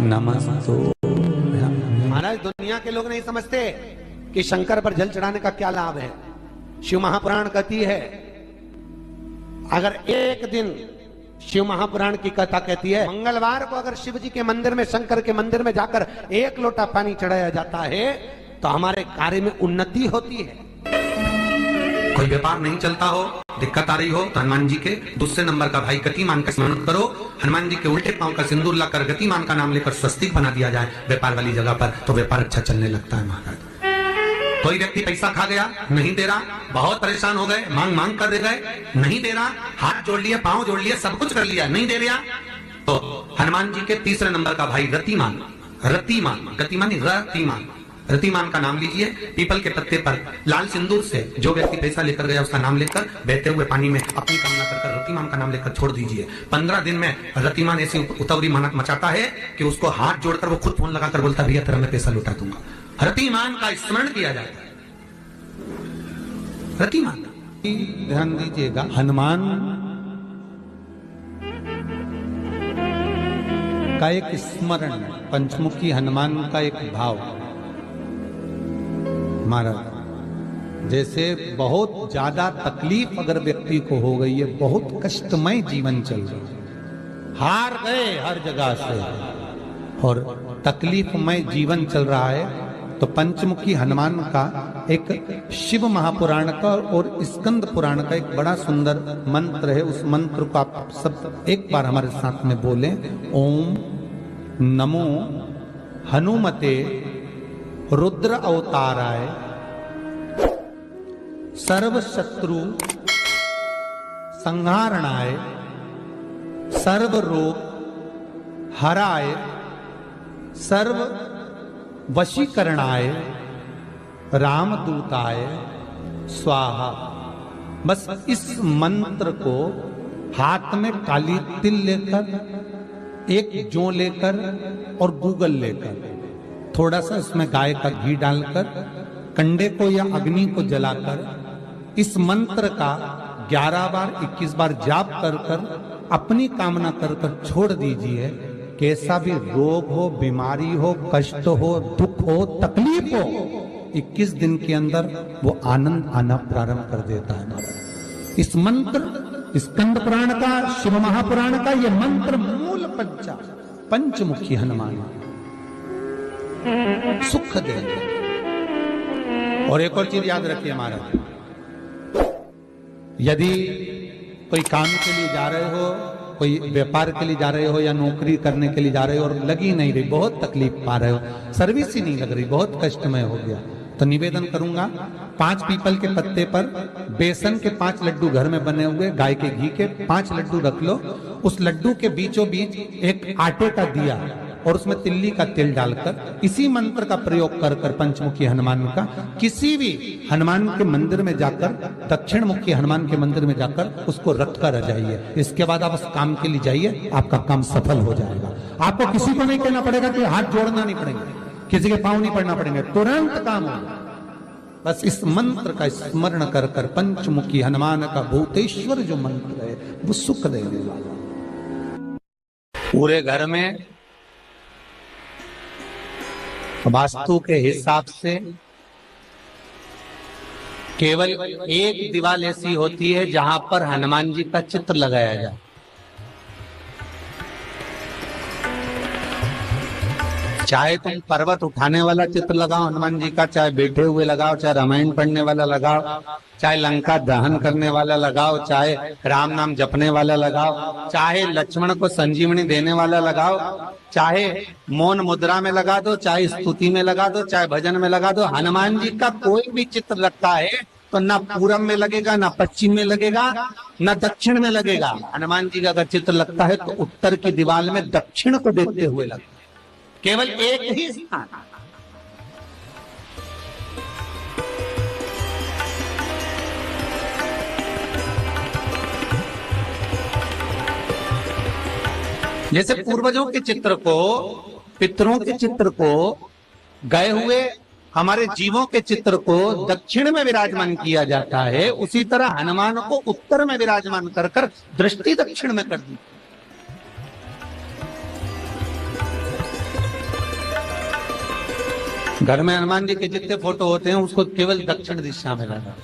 नमस्तो। महाराज दुनिया के लोग नहीं समझते कि शंकर पर जल चढ़ाने का क्या लाभ है। शिव महापुराण कहती है, अगर एक दिन शिव महापुराण की कथा कहती है, मंगलवार को अगर शिव जी के मंदिर में, शंकर के मंदिर में जाकर एक लोटा पानी चढ़ाया जाता है तो हमारे कार्य में उन्नति होती है। कोई व्यापार नहीं चलता हो, दिक्कत आ रही हो तो हनुमान जी के दूसरे नंबर का भाई गतिमान का स्मरण करो। हनुमान जी के उल्टे पांव का सिंदूर लाकर गतिमान का नाम लेकर स्वस्तिक बना दिया जाए व्यापार वाली जगह पर, तो व्यापार अच्छा चलने लगता है। महाराज कोई व्यक्ति पैसा खा गया, नहीं दे रहा, बहुत परेशान हो गए, मांग मांग कर दे गए, नहीं दे रहा, हाथ जोड़ लिया, पांव जोड़ लिया, सब कुछ कर लिया, नहीं दे रहा, तो हनुमान जी के तीसरे नंबर का भाई रतिमान, रतिमान, गतिमान रतिमान, रतिमान का नाम लीजिए। पीपल के पत्ते पर लाल सिंदूर से जो व्यक्ति पैसा लेकर गया उसका नाम लेकर बहते हुए पानी में अपनी कामना कर रतिमान का नाम लेकर छोड़ दीजिए। 15 दिन में रतिमान ऐसी उतावली मचाता है कि उसको हाथ जोड़कर वो खुद फोन लगाकर बोलता, भैया तेरा मैं पैसा लौटा दूंगा। रतिमान का स्मरण किया जाता है। रतिमान, ध्यान दीजिएगा, हनुमान का एक स्मरण, पंचमुखी हनुमान का एक भाव। महाराज जैसे बहुत ज्यादा तकलीफ अगर व्यक्ति को हो गई है, बहुत कष्टमय जीवन चल रहा है, हार गए हर जगह से और तकलीफमय जीवन चल रहा है, तो पंचमुखी हनुमान का एक शिव महापुराण का और स्कंद पुराण का एक बड़ा सुंदर मंत्र है। उस मंत्र को आप सब एक बार हमारे साथ में बोलें। ओम नमो हनुमते रुद्र अवताराय सर्व शत्रु संहारणाय सर्व रोग हराय सर्व वशीकरणाय रामदूताय स्वाहा। बस इस मंत्र को हाथ में काली तिल लेकर, एक जौ लेकर और गूगल लेकर, थोड़ा सा इसमें गाय का घी डालकर, कंडे को या अग्नि को जलाकर इस मंत्र का 11 बार 21 बार जाप कर कर अपनी कामना कर कर छोड़ दीजिए। कैसा भी रोग हो, बीमारी हो, कष्ट हो, दुख हो, तकलीफ हो, 21 दिन के अंदर वो आनंद आना प्रारंभ कर देता है। इस मंत्र, स्कंद पुराण का, शिव महापुराण का ये मंत्र मूल पंचमुखी हनुमान सुख देंगे। और एक और चीज याद रखिए महाराज, यदि कोई काम के लिए जा रहे हो, कोई व्यापार के लिए जा रहे हो या नौकरी करने के लिए जा रहे हो और लगी नहीं रही, बहुत तकलीफ पा रहे हो, सर्विस ही नहीं लग रही, बहुत कष्टमय हो गया, तो निवेदन करूंगा 5 पीपल के पत्ते पर बेसन के 5 लड्डू घर में बने हुए, गाय के घी के 5 लड्डू रख लो। उस लड्डू के बीचों बीच एक आटे का दिया और उसमें तिल्ली का तेल डालकर इसी मंत्र का प्रयोग कर कर पंचमुखी हनुमान का किसी भी हनुमान के मंदिर में जाकर, दक्षिण मुखी हनुमान के मंदिर में जाकर उसको रख कर आ जाइए। इसके बाद आप उस काम के लिए जाइए, आपका काम सफल हो जाएगा। आपको किसी को नहीं कहना पड़ेगा कि हाथ जोड़ना नहीं पड़ेगा, किसी के पांव नहीं पड़ना पड़ेंगे, तुरंत काम होगा। बस इस मंत्र का स्मरण कर कर पंचमुखी हनुमान का भूतेश्वर जो मंत्र है वो सुख देने वाला। पूरे घर में वास्तु के हिसाब से केवल एक दीवार ऐसी होती है जहां पर हनुमान जी का चित्र लगाया जाए। चाहे तुम पर्वत उठाने वाला चित्र लगाओ हनुमान जी का, चाहे बैठे हुए लगाओ, चाहे रामायण पढ़ने वाला लगाओ, चाहे लंका दहन करने वाला लगाओ, चाहे राम नाम जपने वाला लगाओ, चाहे लक्ष्मण को संजीवनी देने वाला लगाओ, चाहे मौन मुद्रा में लगा दो, चाहे स्तुति में लगा दो, चाहे भजन में लगा दो। हनुमान जी का कोई भी चित्र लगता है तो ना पूरब में लगेगा, ना पश्चिम में लगेगा, ना दक्षिण में लगेगा। हनुमान जी का अगर चित्र लगता है तो उत्तर की दीवार में दक्षिण को देखते हुए लगता है, केवल एक ही स्थान। जैसे पूर्वजों के चित्र को, पितरों के चित्र को, गए हुए हमारे जीवों के चित्र को दक्षिण में विराजमान किया जाता है, उसी तरह हनुमान को उत्तर में विराजमान कर कर दृष्टि दक्षिण में कर दी। घर में हनुमान जी के जितने फोटो होते हैं उसको केवल दक्षिण दिशा में लगा,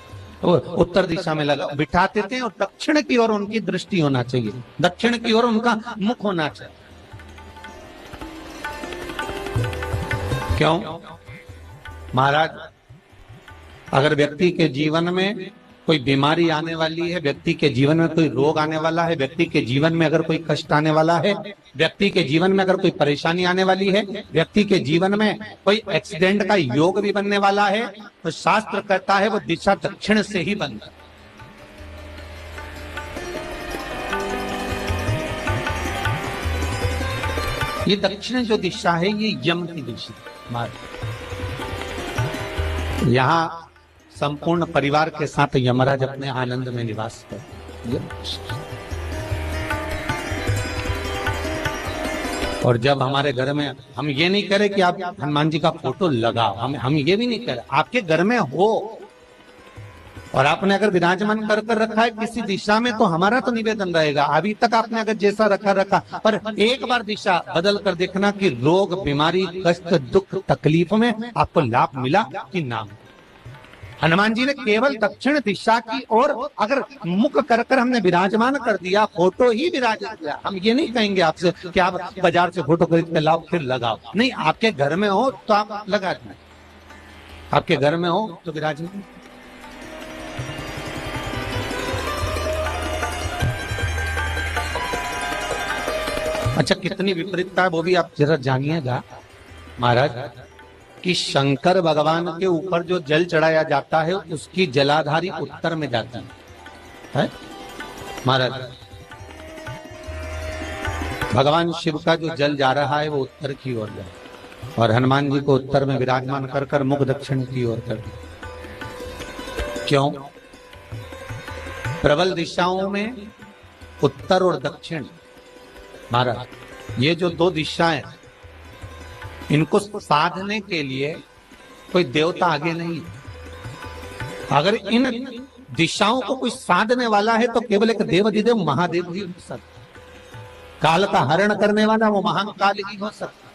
वो उत्तर दिशा में लगा बिठा देते हैं और दक्षिण की ओर उनकी दृष्टि होना चाहिए, दक्षिण की ओर उनका मुख होना चाहिए। क्यों महाराज? अगर व्यक्ति के जीवन में कोई बीमारी आने वाली है, व्यक्ति के जीवन में कोई रोग आने वाला है, व्यक्ति के जीवन में अगर कोई कष्ट आने वाला है, व्यक्ति के जीवन में अगर कोई परेशानी आने वाली है, व्यक्ति के जीवन में कोई एक्सीडेंट का योग भी बनने वाला है, तो शास्त्र कहता है वो दिशा दक्षिण से ही बनता है। ये दक्षिण जो दिशा है ये यम की दिशा। यहाँ संपूर्ण परिवार के साथ यमराज अपने आनंद में निवास करते। और जब हमारे घर में, हम ये नहीं कह रहे कि आप हनुमान जी का फोटो लगाओ, हम ये भी नहीं कह रहे, आपके घर में हो और आपने अगर विराजमान कर रखा है किसी दिशा में, तो हमारा तो निवेदन रहेगा, अभी तक आपने अगर जैसा रखा पर एक बार दिशा बदल कर देखना कि रोग, बीमारी, कष्ट, दुख, तकलीफ में आपको लाभ मिला कि ना। हनुमान जी ने केवल दक्षिण दिशा की ओर अगर मुख कर हमने विराजमान कर दिया, फोटो ही विराजमान किया। हम ये नहीं कहेंगे आपसे कि आप बाजार से फोटो खरीद के लाओ फिर लगाओ, नहीं, आपके घर में हो तो आप लगा दें, आपके घर में हो तो विराजमान। अच्छा, कितनी विपरीतता है वो भी आप जरा जानिएगा महाराज, कि शंकर भगवान के ऊपर जो जल चढ़ाया जाता है उसकी जलाधारी उत्तर में जाती है महाराज। भगवान शिव का जो जल जा रहा है वो उत्तर की ओर जाए और हनुमान जी को उत्तर में विराजमान कर मुख दक्षिण की ओर कर दिया। क्यों? प्रबल दिशाओं में उत्तर और दक्षिण महाराज, ये जो दो दिशाएं, इनको साधने के लिए कोई देवता आगे नहीं। अगर इन दिशाओं को कोई साधने वाला है तो केवल एक देवाधिदेव महादेव ही हो सकता। काल का हरण करने वाला वो महान काल ही हो सकता।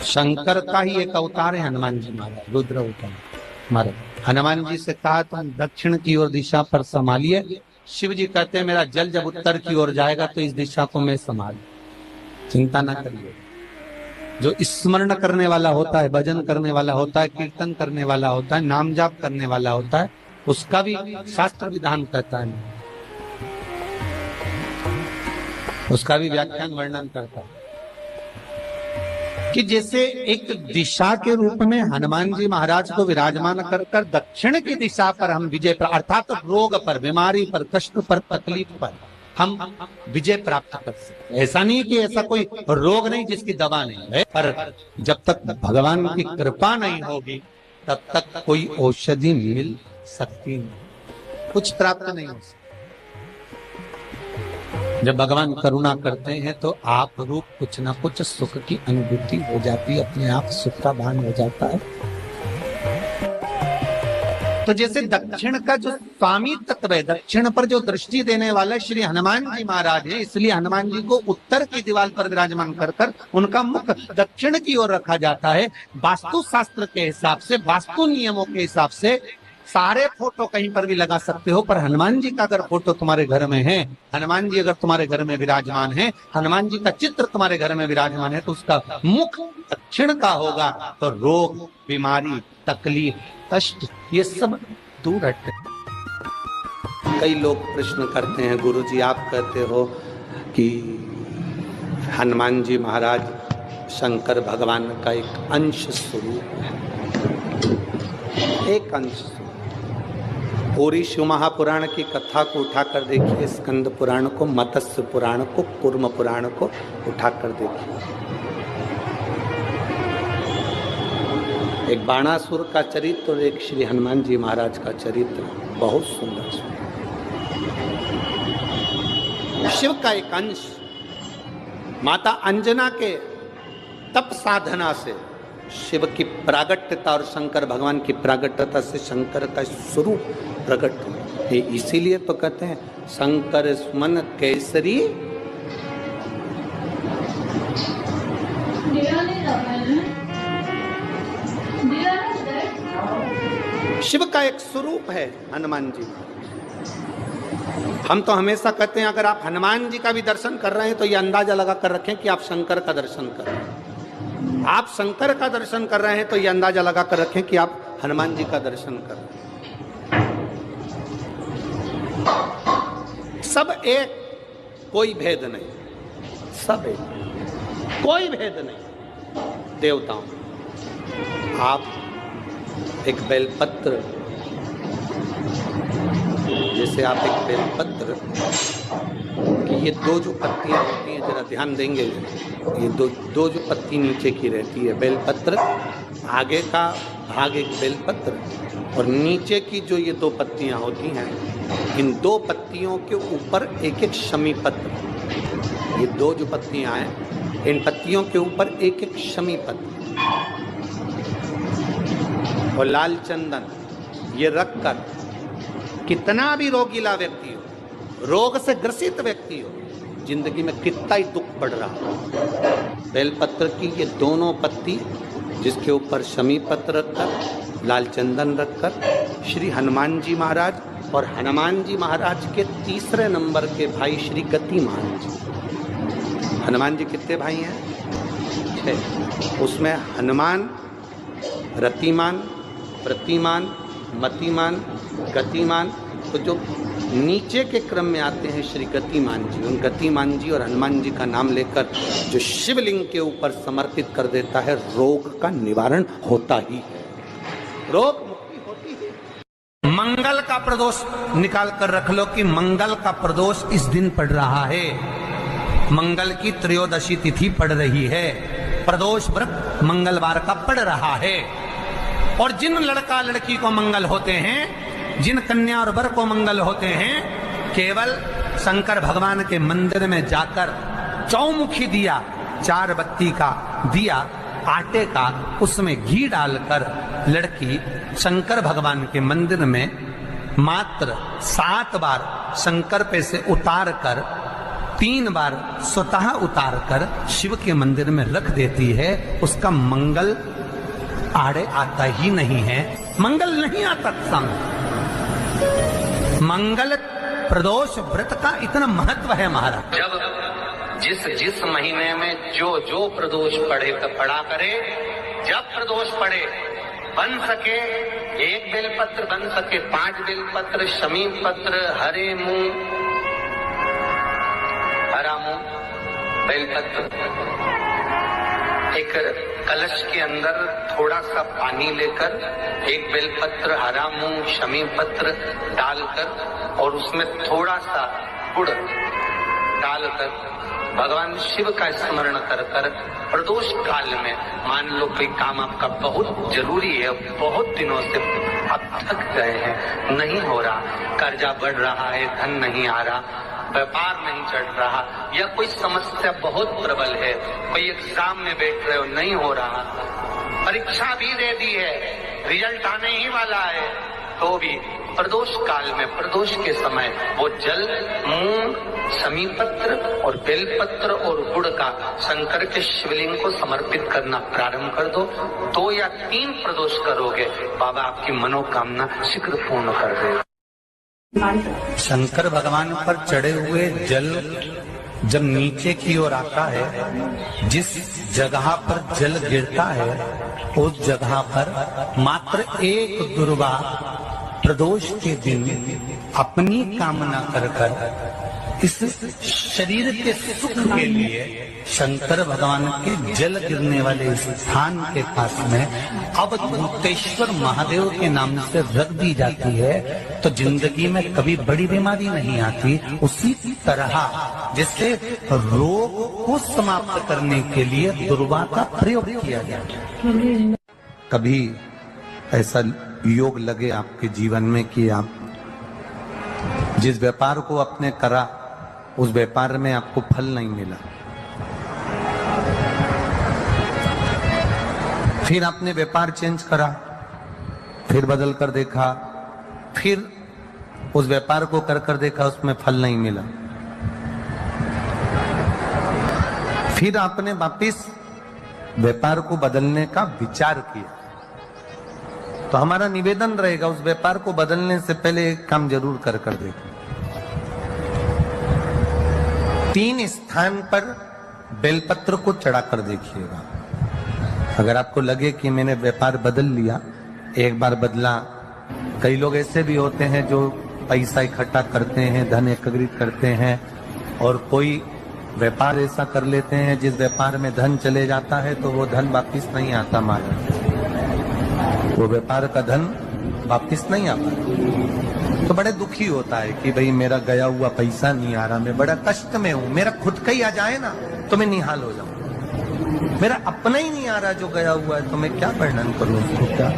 शंकर का ही एक अवतार है हनुमान जी महाराज, रुद्र अवतार महाराज। हनुमान जी से कहा तुम दक्षिण की ओर दिशा पर संभालिए। शिव जी कहते हैं मेरा जल जब उत्तर की ओर जाएगा तो इस दिशा को मैं संभाल, चिंता ना करिए। जो स्मरण करने वाला होता है, भजन करने वाला होता है, कीर्तन करने वाला होता है, नाम जाप करने वाला होता है, उसका भी शास्त्र विधान कहता है, उसका भी व्याख्यान वर्णन करता है कि जैसे एक दिशा के रूप में हनुमान जी महाराज को विराजमान कर दक्षिण की दिशा पर हम विजय पर, अर्थात रोग पर, बीमारी पर, कष्ट पर, तकलीफ पर हम विजय प्राप्त कर सकते। ऐसा नहीं कि ऐसा कोई रोग नहीं जिसकी दवा नहीं है, पर जब तक भगवान की कृपा नहीं होगी तब तक कोई औषधि मिल सकती नहीं, कुछ प्राप्त नहीं हो सकता। जब भगवान करुणा करते हैं तो आप रूप कुछ ना कुछ सुख की अनुभूति हो जाती है, अपने आप सुख का भान हो जाता है। तो जैसे दक्षिण का जो स्वामी तत्व है, दक्षिण पर जो दृष्टि देने वाला श्री हनुमान जी महाराज है, इसलिए हनुमान जी को उत्तर की दीवार पर विराजमान कर उनका मुख दक्षिण की ओर रखा जाता है। वास्तु शास्त्र के हिसाब से, वास्तु नियमों के हिसाब से सारे फोटो कहीं पर भी लगा सकते हो, पर हनुमान जी का अगर फोटो तुम्हारे घर में है, हनुमान जी अगर तुम्हारे घर में विराजमान है, हनुमान जी का चित्र तुम्हारे घर में विराजमान है, तो उसका मुख दक्षिण का होगा, तो रोग, बीमारी, तकलीफ, कष्ट ये सब दूर हटते। कई लोग प्रश्न करते हैं, गुरुजी आप कहते हो कि हनुमान जी महाराज शंकर भगवान का एक अंश स्वरूप है, एक अंश स्वरूप। पूरी शिव महापुराण की कथा को उठाकर देखिए, स्कंद पुराण को, मत्स्य पुराण को, कूर्म पुराण को उठाकर देखिए। एक बाणासुर का चरित्र और एक श्री हनुमान जी महाराज का चरित्र बहुत सुंदर। शिव का एक अंश माता अंजना के तप साधना से शिव की प्रागट्यता और शंकर भगवान की प्रागट्यता से शंकर का स्वरूप प्रकट हुआ। इसीलिए तो कहते हैं शंकर सुमन केसरी शिव का एक स्वरूप है हनुमान जी। हम तो हमेशा कहते हैं अगर आप हनुमान जी का भी दर्शन कर रहे हैं तो ये अंदाजा लगा कर रखें कि आप शंकर का दर्शन कर रहे हैं। आप शंकर का दर्शन कर रहे हैं तो ये अंदाजा लगा कर रखें कि आप हनुमान जी का दर्शन कर रहे हैं। सब एक, कोई भेद नहीं, सब एक, कोई भेद नहीं। देवताओं, आप एक बेलपत्र, जैसे आप एक बेलपत्र कि ये दो जो पत्तियां होती हैं, जरा ध्यान देंगे, ये दो जो पत्ती नीचे की रहती है बेलपत्र, आगे का भाग एक बेलपत्र और नीचे की जो ये दो पत्तियां होती हैं, इन दो पत्तियों के ऊपर एक एक शमी पत्र। ये दो जो पत्तियां हैं, इन पत्तियों के ऊपर एक एक शमी पत्र और लाल चंदन ये रखकर कितना भी रोगीला व्यक्ति हो, रोग से ग्रसित व्यक्ति हो, जिंदगी में कितना ही दुख पड़ रहा हो, बेलपत्र की ये दोनों पत्ती जिसके ऊपर शमी पत्र रखकर, लाल चंदन रखकर श्री हनुमान जी महाराज और हनुमान जी महाराज के तीसरे नंबर के भाई श्री गतिमान जी। हनुमान जी कितने भाई हैं? 6। उसमें हनुमान, रतिमान, प्रतिमान, मतिमान, गतिमान, तो जो नीचे के क्रम में आते हैं श्री गतिमान जी, उन गतिमान जी और हनुमान जी का नाम लेकर जो शिवलिंग के ऊपर समर्पित कर देता है, रोग का निवारण होता ही है, रोग मुक्ति होती है। मंगल का प्रदोष निकाल कर रख लो कि मंगल का प्रदोष इस दिन पड़ रहा है, मंगल की त्रयोदशी तिथि पड़ रही है, प्रदोष व्रत मंगलवार का पड़ रहा है। और जिन लड़का लड़की को मंगल होते हैं, जिन कन्या और वर को मंगल होते हैं, केवल शंकर भगवान के मंदिर में जाकर चौमुखी दिया, 4 बत्ती का दिया आटे का, उसमें घी डालकर लड़की शंकर भगवान के मंदिर में मात्र 7 बार शंकर पे से उतार कर 3 बार स्वतः उतार कर शिव के मंदिर में रख देती है, उसका मंगल आड़े आता ही नहीं है, मंगल नहीं आता सामने। मंगल प्रदोष व्रत का इतना महत्व है महाराज। जब जिस महीने में जो प्रदोष पड़ा करे, जब प्रदोष पड़े, बन सके 1 बेलपत्र, बन सके 5 बेलपत्र, शमी पत्र, हरे मूंग, हरा मूंग, बेलपत्र, एक कलश के अंदर थोड़ा सा पानी लेकर 1 बेलपत्र, हरा मूंग, शमी पत्र डालकर और उसमें थोड़ा सा गुड़ डालकर भगवान शिव का स्मरण कर कर प्रदोष काल में, मान लो कोई काम आपका बहुत जरूरी है, बहुत दिनों से आप थक गए हैं, नहीं हो रहा, कर्जा बढ़ रहा है, धन नहीं आ रहा, व्यापार नहीं चढ़ रहा, या कोई समस्या बहुत प्रबल है, कोई एग्जाम में बैठ रहे हो, नहीं हो रहा, परीक्षा भी दे दी है, रिजल्ट आने ही वाला है, तो भी प्रदोष काल में, प्रदोष के समय वो जल, मूंग, शमी पत्र और बेलपत्र और गुड़ का शंकर के शिवलिंग को समर्पित करना प्रारंभ कर दो। 2 या 3 प्रदोष करोगे, बाबा आपकी मनोकामना शीघ्र पूर्ण कर देगा। शंकर भगवान पर चढ़े हुए जल जब नीचे की ओर आता है, जिस जगह पर जल गिरता है उस जगह पर मात्र 1 दुर्वा प्रदोष के दिन अपनी कामना कर इस शरीर के सुख के लिए शंकर भगवान के जल गिरने वाले स्थान के पास में अवधूतेश्वर महादेव के नाम से रख दी जाती है, तो जिंदगी में कभी बड़ी बीमारी नहीं आती। उसी तरह जिससे रोग को समाप्त करने के लिए दुर्वा का प्रयोग किया जाए। कभी ऐसा योग लगे आपके जीवन में कि आप जिस व्यापार को आपने करा उस व्यापार में आपको फल नहीं मिला, फिर आपने व्यापार चेंज करा, फिर बदल कर देखा, फिर उस व्यापार को कर देखा, उसमें फल नहीं मिला, फिर आपने वापिस व्यापार को बदलने का विचार किया, तो हमारा निवेदन रहेगा उस व्यापार को बदलने से पहले एक काम जरूर कर देखें। 3 स्थान पर बेलपत्र को चढ़ाकर देखिएगा। अगर आपको लगे कि मैंने व्यापार बदल लिया, एक बार बदला, कई लोग ऐसे भी होते हैं जो पैसा इकट्ठा करते हैं, धन एकत्रित करते हैं, और कोई व्यापार ऐसा कर लेते हैं जिस व्यापार में धन चले जाता है तो वो धन वापिस नहीं आता, वो व्यापार का धन वापिस नहीं आता। तो बड़े दुखी होता है कि भाई मेरा गया हुआ पैसा नहीं आ रहा, मैं बड़ा कष्ट में हूं, मेरा खुद का ही आ जाए ना तो मैं निहाल हो जाऊं, मेरा अपना ही नहीं आ रहा जो गया हुआ है, तो मैं क्या वर्णन करूं उसको, क्या।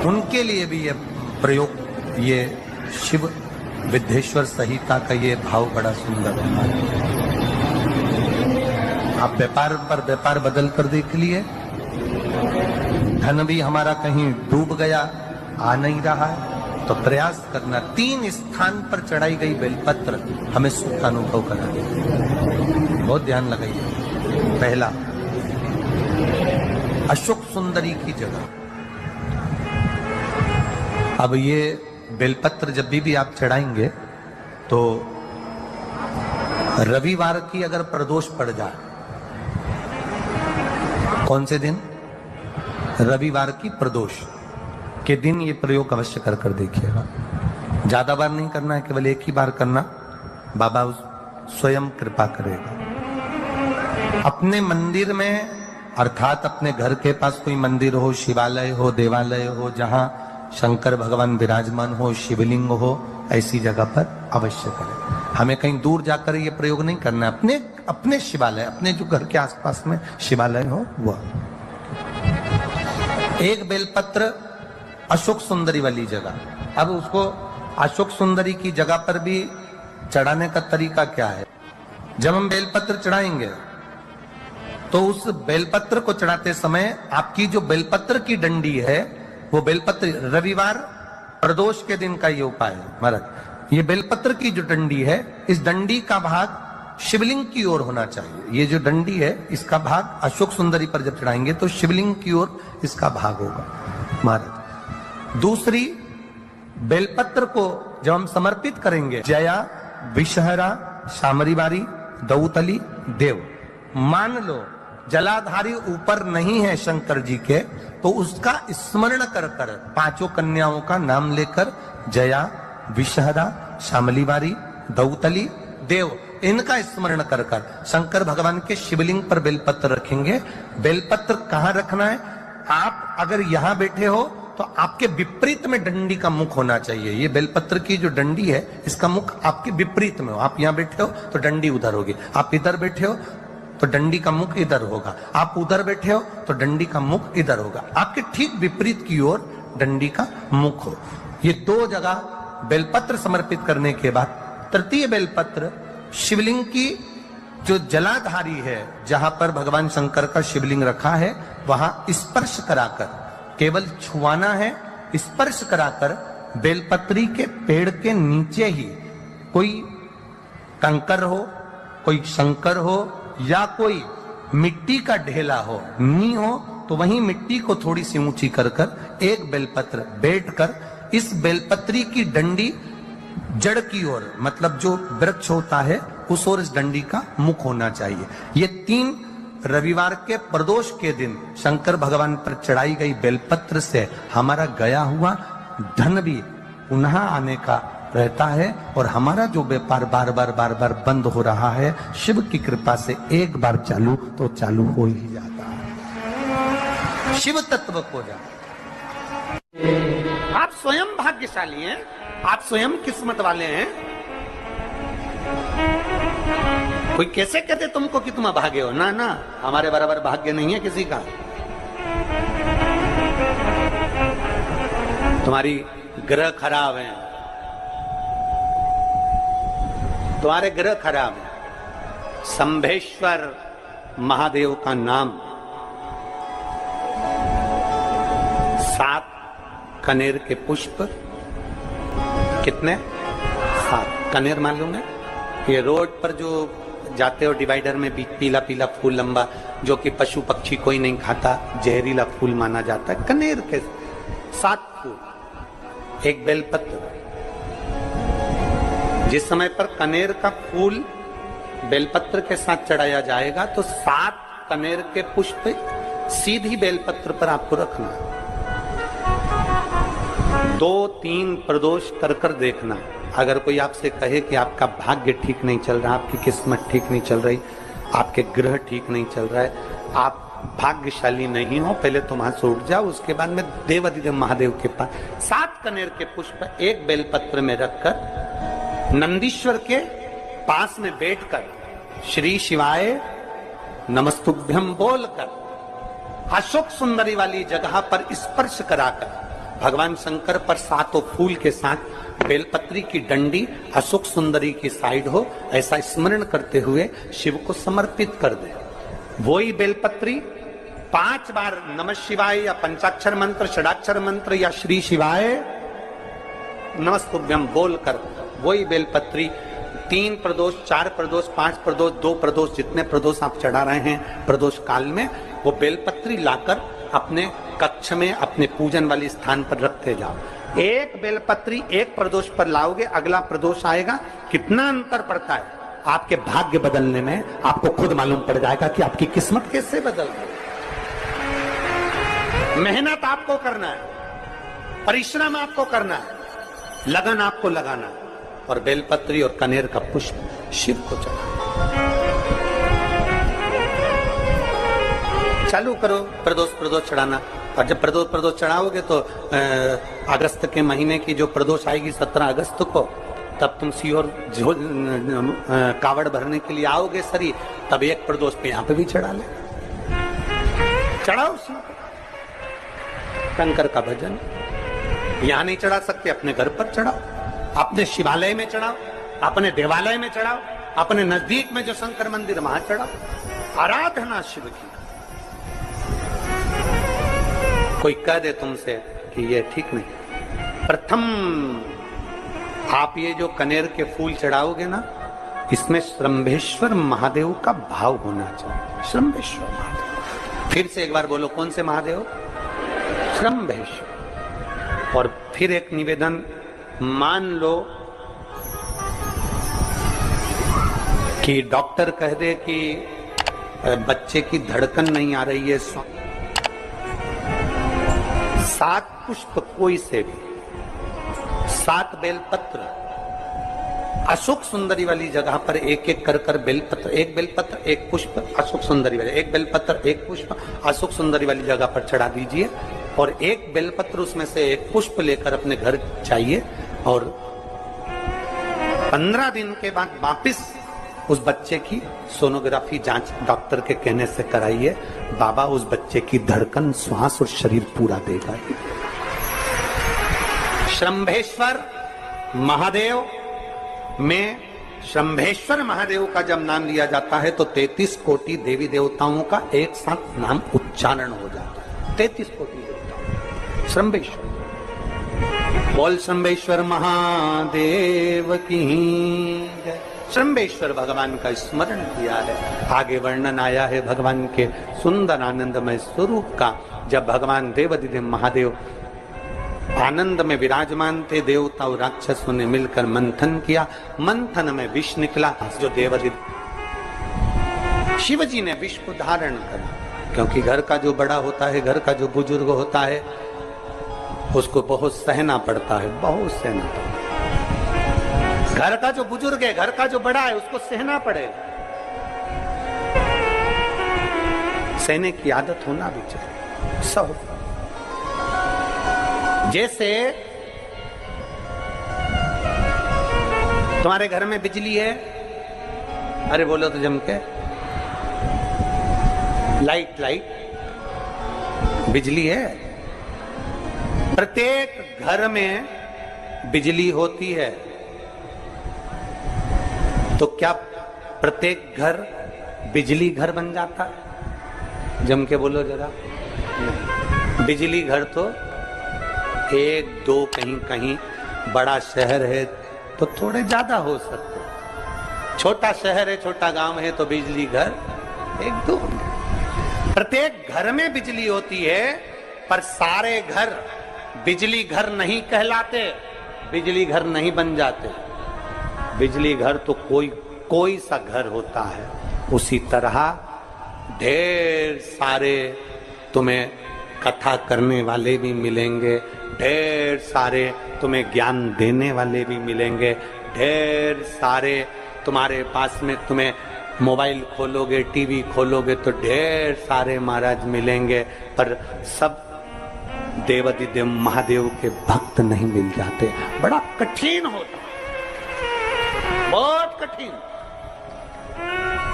उनके लिए भी ये प्रयोग, ये शिव विद्येश्वर संहिता का ये भाव बड़ा सुंदर है। आप व्यापार पर व्यापार बदल कर देख लिए, धन भी हमारा कहीं डूब गया, आ नहीं रहा है, तो प्रयास करना 3 स्थान पर चढ़ाई गई बेलपत्र हमें सुख का अनुभव करा देगी। बहुत ध्यान लगाइए। पहला, अशोक सुंदरी की जगह। अब ये बेलपत्र जब भी आप चढ़ाएंगे तो रविवार की अगर प्रदोष पड़ जाए, कौन से दिन? रविवार की प्रदोष के दिन ये प्रयोग अवश्य कर देखिएगा। ज्यादा बार नहीं करना है, केवल एक ही बार करना, बाबा स्वयं कृपा करेगा। अपने मंदिर में, अर्थात अपने घर के पास कोई मंदिर हो, शिवालय हो, देवालय हो, जहां शंकर भगवान विराजमान हो, शिवलिंग हो, ऐसी जगह पर अवश्य करें। हमें कहीं दूर जाकर ये प्रयोग नहीं करना, अपने शिवालय, अपने जो घर के आसपास में शिवालय हो वह। एक बेलपत्र अशोक सुंदरी वाली जगह। अब उसको अशोक सुंदरी की जगह पर भी चढ़ाने का तरीका क्या है? जब हम बेलपत्र चढ़ाएंगे तो उस बेलपत्र को चढ़ाते समय आपकी जो बेलपत्र की डंडी है, वो बेलपत्र, रविवार प्रदोष के दिन का ये उपाय है महाराज। ये बेलपत्र की जो डंडी है, इस डंडी का भाग शिवलिंग की ओर होना चाहिए। ये जो डंडी है, इसका भाग अशोक सुंदरी पर जब चढ़ाएंगे तो शिवलिंग की ओर इसका भाग होगा महाराज। दूसरी, बेलपत्र को जब हम समर्पित करेंगे, जया, विषहरा, शामरीवारी, दौतली, देव, मान लो जलाधारी ऊपर नहीं है शंकर जी के, तो उसका स्मरण कर 5 कन्याओं का नाम लेकर जया, विषहरा, शामलीवारी, दौतली, देव, इनका स्मरण कर शंकर भगवान के शिवलिंग पर बेलपत्र रखेंगे। बेलपत्र कहां रखना है? आप अगर यहां बैठे हो तो आपके विपरीत में डंडी का मुख होना चाहिए। ये बेलपत्र की जो डंडी है, इसका मुख आपके विपरीत में हो। आप यहां बैठे हो तो डंडी उधर होगी, आप इधर बैठे हो तो डंडी का मुख इधर होगा, आप उधर बैठे हो तो डंडी का मुख इधर होगा। आपके ठीक विपरीत की ओर डंडी का मुख हो। ये 2 जगह बेलपत्र समर्पित करने के बाद तृतीय बेलपत्र शिवलिंग की जो जलाधारी है, जहां पर भगवान शंकर का शिवलिंग रखा है, वहां स्पर्श कराकर, केवल छुआना है, स्पर्श कराकर बेलपत्री के पेड़ के नीचे ही कोई कंकर हो, कोई शंकर हो, या कोई मिट्टी का ढेला हो, नी हो, तो वहीं मिट्टी को थोड़ी सी ऊंची कर एक बेलपत्र बैठकर इस बेलपत्री की डंडी जड़ की ओर, मतलब जो वृक्ष होता है उस ओर इस डंडी का मुख होना चाहिए। ये 3 रविवार के प्रदोष के दिन शंकर भगवान पर चढ़ाई गई बेलपत्र से हमारा गया हुआ धन भी पुनः आने का रहता है, और हमारा जो व्यापार बार बार बंद हो रहा है, शिव की कृपा से एक बार चालू तो चालू हो ही जाता है, शिव तत्व को जाता। आप स्वयं भाग्यशाली हैं, आप स्वयं किस्मत वाले हैं। कोई कैसे कहते तुमको कि तुम अभागे हो? ना ना, हमारे बराबर भाग्य नहीं है किसी का। तुम्हारी ग्रह खराब है, तुम्हारे ग्रह खराब है। संभेश्वर महादेव का नाम, 7 कनेर के पुष्प, कितने? 7 कनेर मालूम है? ये रोड पर जो जाते हो डिवाइडर में पीला पीला फूल लंबा, जो कि पशु पक्षी कोई नहीं खाता, जहरीला फूल माना जाता है, कनेर के 7 फूल, एक बेलपत्र। जिस समय पर कनेर का फूल बेलपत्र के साथ चढ़ाया जाएगा तो 7 कनेर के पुष्प सीधी बेलपत्र पर आपको रखना, 2-3 प्रदोष कर कर देखना। अगर कोई आपसे कहे कि आपका भाग्य ठीक नहीं चल रहा, आपकी किस्मत ठीक नहीं चल रही, आपके ग्रह ठीक नहीं चल रहा है, आप भाग्यशाली नहीं हो, पहले तुम वहां से उठ जाओ, उसके बाद में देवाधिदेव महादेव के पास 7 कनेर के पुष्प एक बेलपत्र में रखकर नंदीश्वर के पास में बैठकर श्री शिवाय नमस्तुभ्यम बोलकर अशोक सुंदरी वाली जगह पर स्पर्श कराकर भगवान शंकर पर 7 फूल के साथ बेलपत्री की डंडी अशोक सुंदरी की साइड हो, ऐसा स्मरण करते हुए शिव को समर्पित कर दे। वही बेलपत्री 5 बार नमः शिवाय या पंचाक्षर मंत्र, षडाक्षर मंत्र या श्री शिवाय नमस्तुभ्यम बोलकर वही बेलपत्री 3 प्रदोष, 4 प्रदोष, 5 प्रदोष, 2 प्रदोष, जितने प्रदोष आप चढ़ा रहे हैं प्रदोष काल में, वो बेलपत्री लाकर अपने कक्ष में अपने पूजन वाले स्थान पर रखते जाओ। एक बेलपत्री एक प्रदोष पर लाओगे, अगला प्रदोष आएगा, कितना अंतर पड़ता है आपके भाग्य बदलने में, आपको खुद मालूम पड़ जाएगा कि आपकी किस्मत कैसे बदल गई। मेहनत आपको करना है, परिश्रम आपको करना है, लगन आपको लगाना है, और बेलपत्री और कनेर का पुष्प शिव को चढ़ा। चालू करो प्रदोष चढ़ाना, और जब प्रदोष चढ़ाओगे तो अगस्त के महीने की जो प्रदोष आएगी 17 अगस्त को, तब तुम सीहोर कावड़ भरने के लिए आओगे सरी, तब एक प्रदोष पे यहाँ पे भी चढ़ा ले, चढ़ाओ शंकर का भजन। यहाँ नहीं चढ़ा सकते, अपने घर पर चढ़ाओ, अपने शिवालय में चढ़ाओ, अपने देवालय में चढ़ाओ, अपने नजदीक में जो शंकर मंदिर वहां चढ़ाओ, आराधना शिव की। कोई कह दे तुमसे कि ये ठीक नहीं, प्रथम आप ये जो कनेर के फूल चढ़ाओगे ना, इसमें श्रंभेश्वर महादेव का भाव होना चाहिए। श्रंभेश्वर महादेव, फिर से एक बार बोलो, कौन से महादेव? श्रंभेश्वर। और फिर एक निवेदन, मान लो कि डॉक्टर कह दे कि बच्चे की धड़कन नहीं आ रही है, 7 पुष्प कोई से भी, 7 बेलपत्र अशोक सुंदरी वाली जगह पर एक एक कर बेलपत्र, एक बेलपत्र एक पुष्प अशोक सुंदरी वाली, एक बेलपत्र एक पुष्प अशोक सुंदरी वाली जगह पर चढ़ा दीजिए, और एक बेलपत्र उसमें से एक पुष्प लेकर अपने घर चाहिए, और 15 दिन के बाद वापिस उस बच्चे की सोनोग्राफी जांच डॉक्टर के कहने से कराइए। बाबा उस बच्चे की धड़कन, श्वास और शरीर पूरा देगा। श्रंभेश्वर महादेव में श्रंभेश्वर महादेव का जब नाम लिया जाता है तो 33 कोटि देवी देवताओं का एक साथ नाम उच्चारण हो जाता है। 33 कोटि देवता श्रंभेश्वर। बोल श्रंभेश्वर महादेव की जय। श्रंभेश्वर भगवान का स्मरण किया है। आगे वर्णन आया है भगवान के सुंदर आनंदमय स्वरूप का। जब भगवान देवाधिदेव महादेव आनंद में विराजमान थे, देवता और राक्षसों ने मिलकर मंथन किया। मंथन में विष निकला, जो देवाधिदेव शिव जी ने विष को धारण करा, क्योंकि घर का जो बड़ा होता है, घर का जो बुजुर्ग होता है, उसको बहुत सहना पड़ता है, बहुत सहना पड़ता है। घर का जो बुजुर्ग है, घर का जो बड़ा है, उसको सहना पड़ेगा। सहने की आदत होना भी चाहिए सब। जैसे तुम्हारे घर में बिजली है, अरे बोलो तो जम के, लाइट बिजली है। प्रत्येक घर में बिजली होती है, तो क्या प्रत्येक घर बिजली घर बन जाता है? जम के बोलो जरा। बिजली घर तो 1-2 कहीं कहीं, बड़ा शहर है तो थोड़े ज्यादा हो सकते, छोटा शहर है, छोटा गांव है तो बिजली घर एक दो। प्रत्येक घर में बिजली होती है, पर सारे घर बिजली घर नहीं कहलाते, बिजली घर नहीं बन जाते। बिजली घर तो कोई सा घर होता है। उसी तरह ढेर सारे तुम्हें कथा करने वाले भी मिलेंगे, ढेर सारे तुम्हें ज्ञान देने वाले भी मिलेंगे, ढेर सारे तुम्हारे पास में तुम्हें मोबाइल खोलोगे, टीवी खोलोगे तो ढेर सारे महाराज मिलेंगे, पर सब देवाधिदेव महादेव के भक्त नहीं मिल जाते। बड़ा कठिन होता, बहुत कठिन।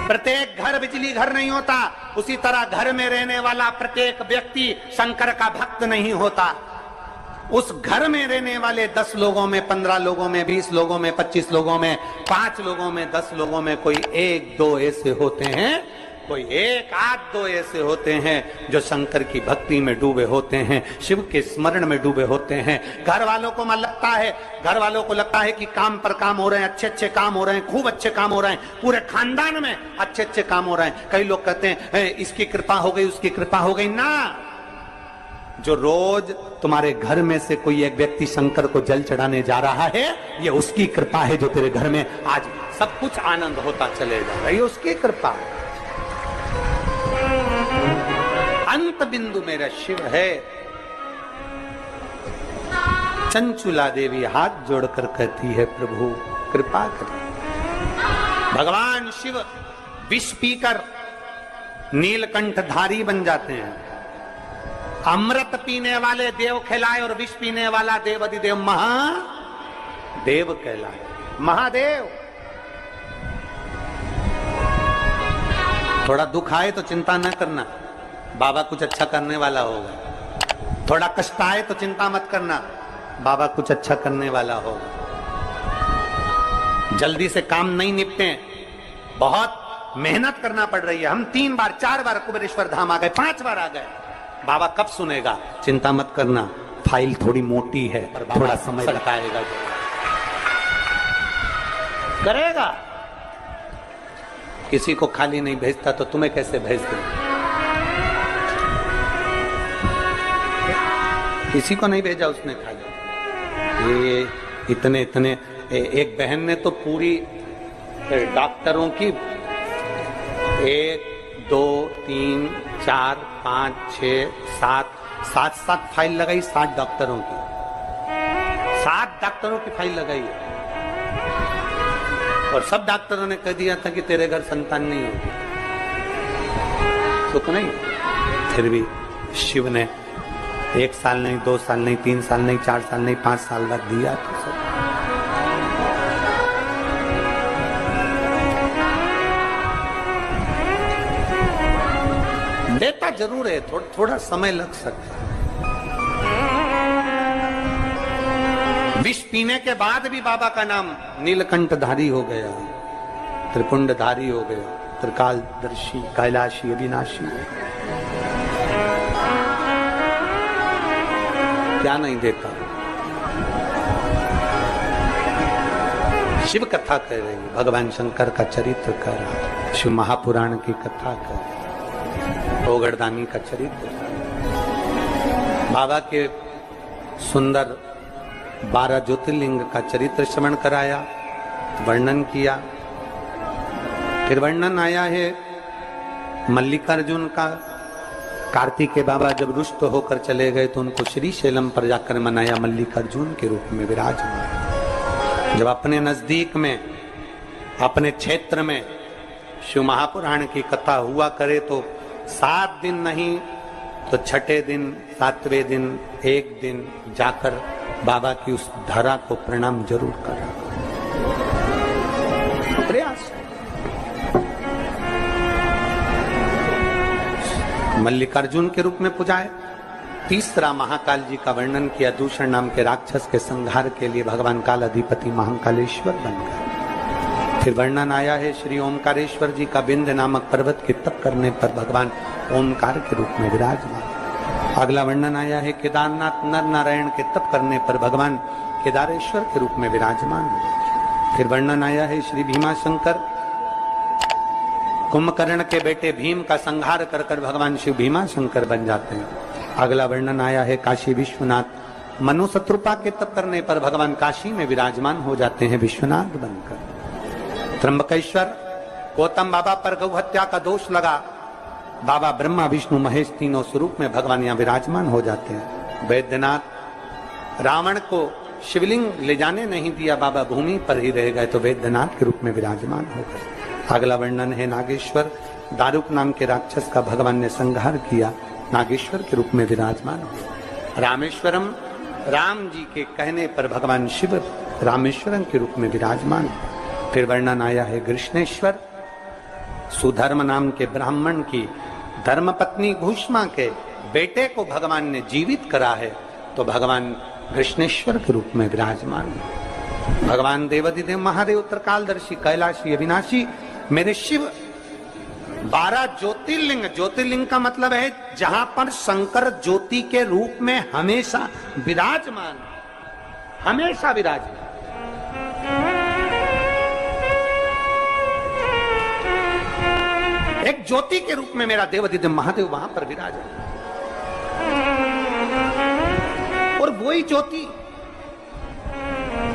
प्रत्येक घर बिजली घर नहीं होता, उसी तरह घर में रहने वाला प्रत्येक व्यक्ति शंकर का भक्त नहीं होता। उस घर में रहने वाले 10 लोगों में, 15 लोगों में, 20 लोगों में, 25 लोगों में, 5 लोगों में, 10 लोगों में कोई 1-2 ऐसे होते हैं, कोई 1-8-2 ऐसे होते हैं जो शंकर की भक्ति में डूबे होते हैं, शिव के स्मरण में डूबे होते हैं। घर वालों को घर वालों को लगता है कि काम पर काम हो रहे हैं, अच्छे अच्छे काम हो रहे हैं, खूब अच्छे काम हो रहे हैं, पूरे खानदान में अच्छे अच्छे काम हो रहे हैं। कई लोग कहते हैं इसकी कृपा हो गई, उसकी कृपा हो गई। ना, जो रोज तुम्हारे घर में से कोई एक व्यक्ति शंकर को जल चढ़ाने जा रहा है, ये उसकी कृपा है जो तेरे घर में आज सब कुछ आनंद होता चले जा रहा है, ये उसकी कृपा है। अंत बिंदु मेरा शिव है। चंचुला देवी हाथ जोड़कर कहती है, प्रभु कृपा करें। भगवान शिव विष पीकर नीलकंठधारी बन जाते हैं। अमृत पीने वाले देव कहलाए और विष पीने वाला देवाधिदेव महादेव कहलाए। महादेव। थोड़ा दुख आए तो चिंता न करना, बाबा कुछ अच्छा करने वाला होगा। थोड़ा कष्ट आए तो चिंता मत करना, बाबा कुछ अच्छा करने वाला होगा। जल्दी से काम नहीं निपटे, बहुत मेहनत करना पड़ रही है। हम 3 बार 4 बार कुबेरेश्वर धाम आ गए, 5 बार आ गए, बाबा कब सुनेगा? चिंता मत करना, फाइल थोड़ी मोटी है, पर थोड़ा समय लगाएगा, करेगा। किसी को खाली नहीं भेजता तो तुम्हें कैसे भेज दे? किसी को नहीं भेजा उसने खाली। ये इतने एक बहन ने तो पूरी डॉक्टरों की 1 2 3 4 5 6 7 फाइल लगाई। 7 डॉक्टरों की, 7 डॉक्टरों की फाइल लगाई है। और सब डॉक्टरों ने कह दिया था कि तेरे घर संतान नहीं होगी, सुख नहीं। फिर भी शिव ने 1 साल नहीं, 2 साल नहीं, 3 साल नहीं, 4 साल नहीं, 5 साल बाद दिया। तो सब देता जरूर है, थोड़ा समय लग सकता है। विष पीने के बाद भी बाबा का नाम नीलकंठधारी हो गया, त्रिपुंडधारी हो गया, त्रिकालदर्शी, कैलाशी, अविनाशी। क्या नहीं देता? शिव कथा कह रही है, भगवान शंकर का चरित्र कह रहा है, शिव महापुराण की कथा कह रही है, ओगड़दानी का चरित्र, बाबा के सुंदर 12 ज्योतिर्लिंग का चरित्र श्रवण कराया, वर्णन किया। फिर वर्णन आया है मल्लिकार्जुन का। कार्तिकेय बाबा जब रुष्ट होकर चले गए तो उनको श्री शैलम पर जाकर मनाया, मल्लिकार्जुन के रूप में विराजमान। जब अपने नजदीक में, अपने क्षेत्र में शिव महापुराण की कथा हुआ करे तो 7 दिन नहीं तो 6ठे दिन, 7वें दिन, 1 दिन जाकर बाबा की उस धरा को प्रणाम जरूर करा। प्रयास। मल्लिकार्जुन के रूप में पूजाए। तीसरा महाकाल जी का वर्णन किया, दूषण नाम के राक्षस के संहार के लिए भगवान काल अधिपति महाकालेश्वर बन गए। फिर वर्णन आया है श्री ओमकारेश्वर जी का, विंध्य नामक पर्वत के तप करने पर भगवान ओमकार के रूप में विराजमान। अगला वर्णन आया है केदारनाथ नर नारायण के तप करने पर भगवान केदारेश्वर के रूप में विराजमान। फिर वर्णन आया है श्री भीमाशंकर, कुंभकर्ण के बेटे भीम का संहार कर कर भगवान शिव भीमाशंकर बन जाते हैं। अगला वर्णन आया है काशी विश्वनाथ, मनु शत्रुपा के तप करने पर भगवान काशी में विराजमान हो जाते हैं विश्वनाथ बनकर। त्र्यंबकेश्वर, गौतम बाबा पर गौ हत्या का दोष लगा, बाबा ब्रह्मा विष्णु महेश तीनों स्वरूप में भगवान यहाँ विराजमान हो जाते हैं। वैद्यनाथ, रावण को शिवलिंग ले जाने नहीं दिया, बाबा भूमि पर ही रह गए तो वैद्यनाथ के रूप में विराजमान हो गए। अगला वर्णन है नागेश्वर, दारुक नाम के राक्षस का भगवान ने संहार किया, नागेश्वर के रूप में विराजमान हो। रामेश्वरम, राम जी के कहने पर भगवान शिव रामेश्वरम के रूप में विराजमान हो। फिर वर्णन आया है कृष्णेश्वर, सुधर्म नाम के ब्राह्मण की धर्मपत्नी भूष्मा के बेटे को भगवान ने जीवित करा है तो भगवान कृष्णेश्वर के रूप में विराजमान है। भगवान देवाधिदेव महादेव त्रिकालदर्शी कैलाशी अविनाशी मेरे शिव 12 ज्योतिर्लिंग, ज्योतिर्लिंग का मतलब है जहां पर शंकर ज्योति के रूप में हमेशा विराजमान, हमेशा विराजमान। एक ज्योति के रूप में मेरा देवाधिदेव महादेव वहां पर विराजमान, और वही ज्योति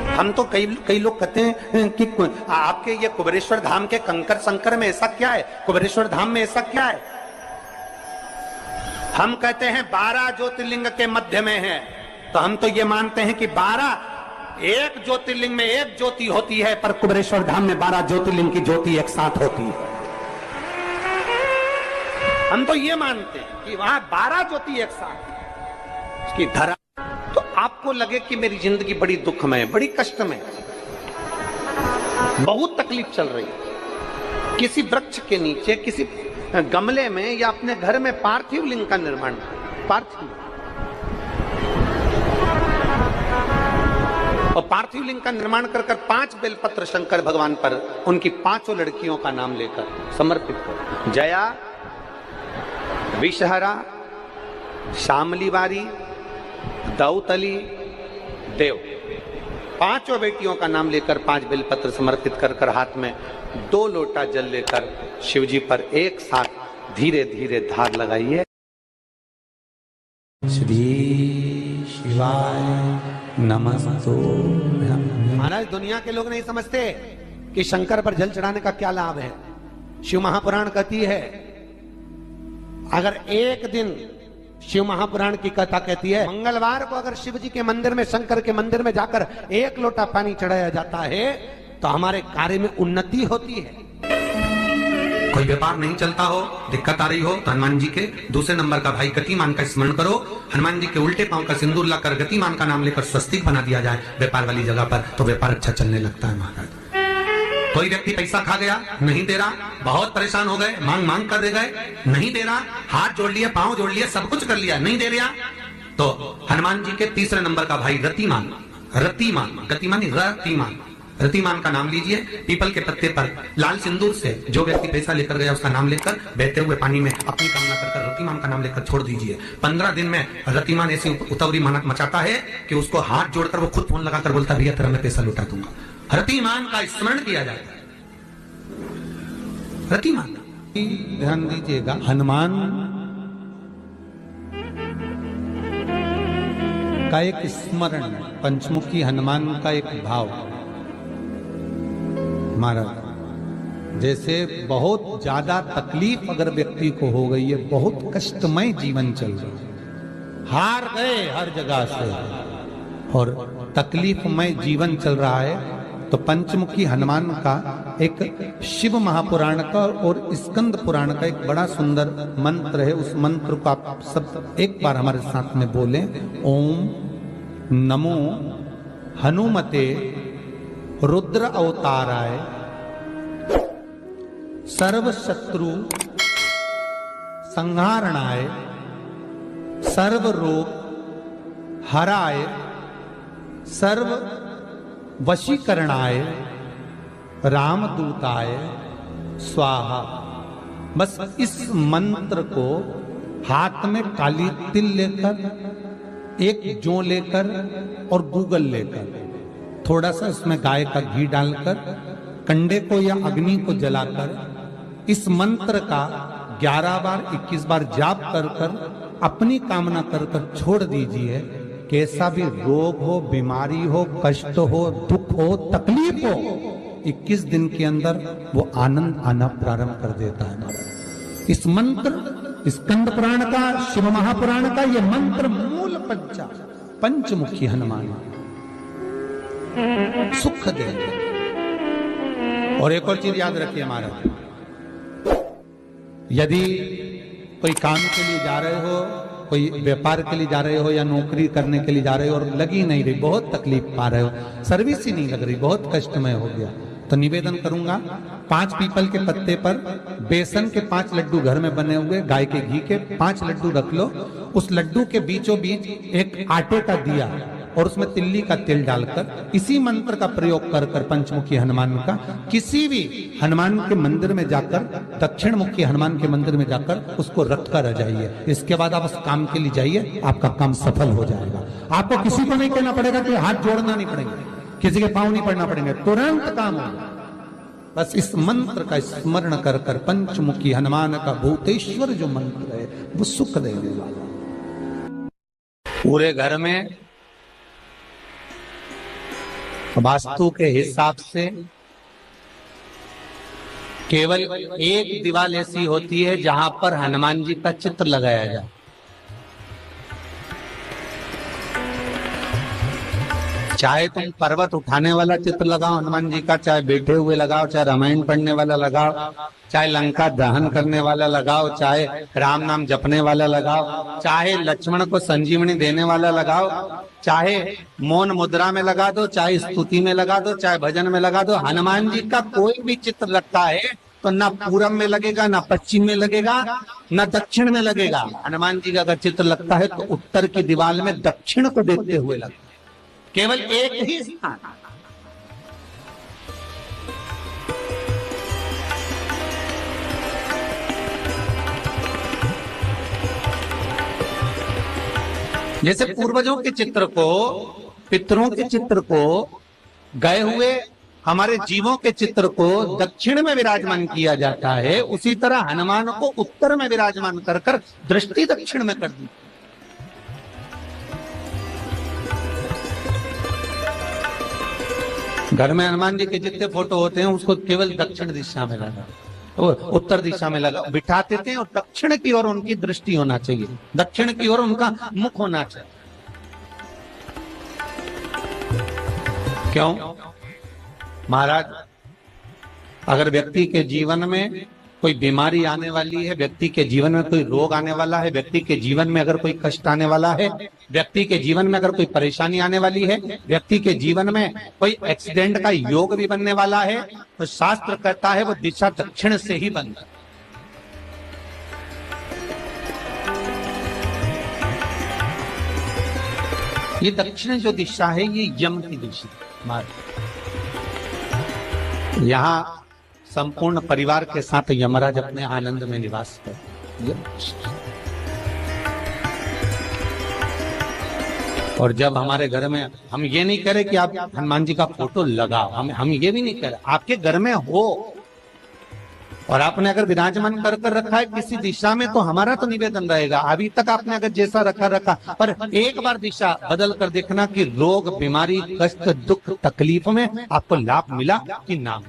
हम तो कई लोग कहते हैं कि आपके ये कुबेरेश्वर धाम के कंकर संकर में ऐसा क्या है, कुबेरेश्वर धाम में ऐसा क्या है। हम कहते हैं 12 ज्योतिर्लिंग के मध्य में है, तो हम तो ये मानते हैं कि 12 एक ज्योतिर्लिंग में एक ज्योति होती है, पर कुबेरेश्वर धाम में 12 ज्योतिर्लिंग की ज्योति एक साथ होती है। हम तो ये मानते हैं कि वहां 12 ज्योति एक साथ उसकी धरा। तो आपको लगे कि मेरी जिंदगी बड़ी दुखमय, बड़ी कष्टमय, बहुत तकलीफ चल रही है, किसी वृक्ष के नीचे, किसी गमले में या अपने घर में पार्थिव लिंग का निर्माण, पार्थिव और पार्थिव लिंग का निर्माण कर 5 बेलपत्र शंकर भगवान पर उनकी 5 लड़कियों का नाम लेकर समर्पित कर, जया, विषहरा, शामलीवारी, दौतली, देव, 5 बेटियों का नाम लेकर 5 बेलपत्र समर्पित कर कर हाथ में 2 लोटा जल लेकर शिव जी पर एक साथ धीरे धीरे धार लगाइए। श्री शिवाय नमस्तुभ्यं। महाराज, दुनिया के लोग नहीं समझते कि शंकर पर जल चढ़ाने का क्या लाभ है। शिव महापुराण कहती है, अगर एक दिन शिव महापुराण की कथा कहती है, मंगलवार को अगर शिव जी के मंदिर में, शंकर के मंदिर में जाकर 1 लोटा पानी चढ़ाया जाता है तो हमारे कार्य में उन्नति होती है। कोई व्यापार नहीं चलता हो, दिक्कत आ रही हो, तो हनुमान जी के दूसरे नंबर का भाई गतिमान का स्मरण करो, हनुमान जी के उल्टे पांव का सिंदूर लाकर गतिमान का नाम लेकर स्वस्तिक बना दिया जाए व्यापार वाली जगह पर, तो व्यापार अच्छा चलने लगता है महाराज। कोई व्यक्ति पैसा खा गया, नहीं दे रहा, बहुत परेशान हो गए, मांग मांग कर दे गए, नहीं दे रहा, हाथ जोड़ लिए, पांव जोड़ लिए, सब कुछ कर लिया, नहीं दे रहा, तो हनुमान जी के तीसरे नंबर का भाई रतिमान, रतिमान, गतिमान रतिमान, रतिमान का नाम लीजिए। पीपल के पत्ते पर लाल सिंदूर से जो व्यक्ति पैसा लेकर गया उसका नाम लेकर बहते हुए पानी में अपनी कामना कर रतिमान का नाम लेकर छोड़ दीजिए। 15 दिन में रतिमान ऐसी उतावली मचाता है कि उसको हाथ जोड़कर वो खुद फोन लगाकर बोलता है, भैया तेरा मैं पैसा लौटा दूंगा। रतिमान का स्मरण किया जाता है। रतिमान, ध्यान दीजिएगा, हनुमान का एक स्मरण, पंचमुखी हनुमान का एक भाव। महाराज, जैसे बहुत ज्यादा तकलीफ अगर व्यक्ति को हो गई है, बहुत कष्टमय जीवन चल रहा है, हार गए हर जगह से और तकलीफमय जीवन चल रहा है, तो पंचमुखी हनुमान का एक शिव महापुराण का और स्कंद पुराण का एक बड़ा सुंदर मंत्र है। उस मंत्र को आप सब एक बार हमारे साथ में बोलें। ओम नमो हनुमते रुद्र अवताराय सर्व शत्रु संहारणाय सर्व रोग हराय सर्व वशीकरणाय रामदूताय स्वाहा। बस इस मंत्र को हाथ में काली तिल लेकर, एक जौ लेकर और गूगल लेकर थोड़ा सा उसमें गाय का घी डालकर कंडे को या अग्नि को जलाकर इस मंत्र का 11 बार 21 बार जाप कर कर अपनी कामना कर कर छोड़ दीजिए। कैसा भी रोग हो, बीमारी हो, कष्ट हो, दुख हो, तकलीफ हो, 21 दिन के अंदर वो आनंद आना प्रारंभ कर देता है महाराज। इस मंत्र, स्कंद पुराण का, शिव महापुराण का ये मंत्र मूल पंचमुखी हनुमान सुख देंगे। और एक और चीज याद रखिए महाराज, यदि कोई काम के लिए जा रहे हो, कोई व्यापार के लिए जा रहे हो या नौकरी करने के लिए जा रहे हो और लगी नहीं रही, बहुत तकलीफ पा रहे हो, सर्विस ही नहीं लग रही, बहुत कष्टमय हो गया, तो निवेदन करूंगा 5 पीपल के पत्ते पर बेसन के 5 लड्डू घर में बने हुए, गाय के घी के 5 लड्डू रख लो। उस लड्डू के बीचों बीच एक आटे का दिया और उसमें तिल्ली का तेल डालकर इसी मंत्र का प्रयोग कर कर पंचमुखी हनुमान का किसी भी हनुमान के मंदिर में जाकर, दक्षिण मुखी हनुमान के मंदिर में जाकर उसको रख कर आ जाइए। इसके बाद आप उस काम के लिए जाइए, आपका काम सफल हो जाएगा। आपको किसी को नहीं कहना पड़ेगा, कि हाथ जोड़ना नहीं पड़ेगा, किसी के पांव नहीं पड़ना पड़ेंगे, तुरंत काम होगा। बस इस मंत्र का स्मरण कर कर पंचमुखी हनुमान का भूतेश्वर जो मंत्र है वो सुख देने वाला। पूरे घर में वास्तु के हिसाब से केवल एक दीवार ऐसी होती है जहां पर हनुमान जी का चित्र लगाया जाए। चाहे तुम पर्वत उठाने वाला चित्र लगाओ हनुमान जी का, चाहे बैठे हुए लगाओ, चाहे रामायण पढ़ने वाला लगाओ, चाहे लंका दहन करने वाला लगाओ, चाहे राम नाम जपने वाला लगाओ, चाहे लक्ष्मण को संजीवनी देने वाला लगाओ, चाहे मौन मुद्रा में लगा दो, चाहे स्तुति में लगा दो, चाहे भजन में लगा दो। हनुमान जी का कोई भी चित्र लगता है तो ना पूरब में लगेगा, ना पश्चिम में लगेगा, ना दक्षिण में लगेगा। हनुमान जी का अगर चित्र लगता है तो उत्तर की दीवार में दक्षिण को देखते हुए लगता है, केवल एक ही स्थान। जैसे पूर्वजों के चित्र को, पितरों के चित्र को, गए हुए हमारे जीवों के चित्र को दक्षिण में विराजमान किया जाता है, उसी तरह हनुमान को उत्तर में विराजमान कर कर दृष्टि दक्षिण में कर दी। घर में हनुमान जी के जितने फोटो होते हैं उसको केवल दक्षिण दिशा में लगा, उत्तर दिशा में लगा बिठाते थे, और दक्षिण की ओर उनकी दृष्टि होना चाहिए, दक्षिण की ओर उनका मुख होना चाहिए। क्यों महाराज? अगर व्यक्ति के जीवन में कोई बीमारी आने वाली है, व्यक्ति के जीवन में कोई रोग आने वाला है, व्यक्ति के जीवन में अगर कोई कष्ट आने वाला है, व्यक्ति के जीवन में अगर कोई परेशानी आने वाली है, व्यक्ति के जीवन में कोई एक्सीडेंट का योग भी बनने वाला है, तो शास्त्र कहता है वो दिशा दक्षिण से ही बनता है। ये दक्षिण जो दिशा है ये यम की दिशा। यहाँ संपूर्ण परिवार के साथ यमराज अपने आनंद में निवास करते। और जब हमारे घर में, हम ये नहीं कह रहे कि आप हनुमान जी का फोटो लगाओ, हम ये भी नहीं कह रहे, आपके घर में हो और आपने अगर विराजमान कर कर रखा है किसी दिशा में, तो हमारा तो निवेदन रहेगा, अभी तक आपने अगर जैसा रखा, पर एक बार दिशा बदल कर देखना कि रोग, बीमारी, कष्ट, दुख, तकलीफ में आपको लाभ मिला कि ना।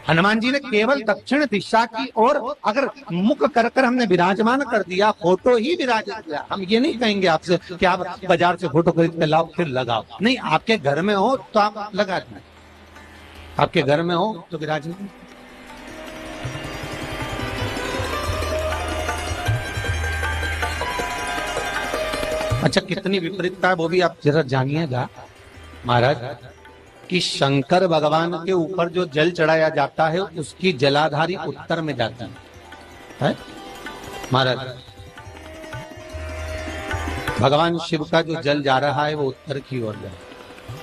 हनुमान जी ने केवल दक्षिण दिशा की ओर अगर मुख कर कर हमने विराजमान कर दिया, फोटो ही विराजमान किया। हम ये नहीं कहेंगे आपसे कि आप बाजार से फोटो खरीद के लाओ फिर लगाओ, नहीं, आपके घर में हो तो आप लगा दें, आपके घर में हो तो विराजमान। अच्छा, कितनी विपरीतता है वो भी आप जरा जानिएगा महाराज, कि शंकर भगवान के ऊपर जो जल चढ़ाया जाता है उसकी जलाधारी उत्तर में जाती है महाराज। भगवान शिव का जो जल जा रहा है वो उत्तर की ओर जा,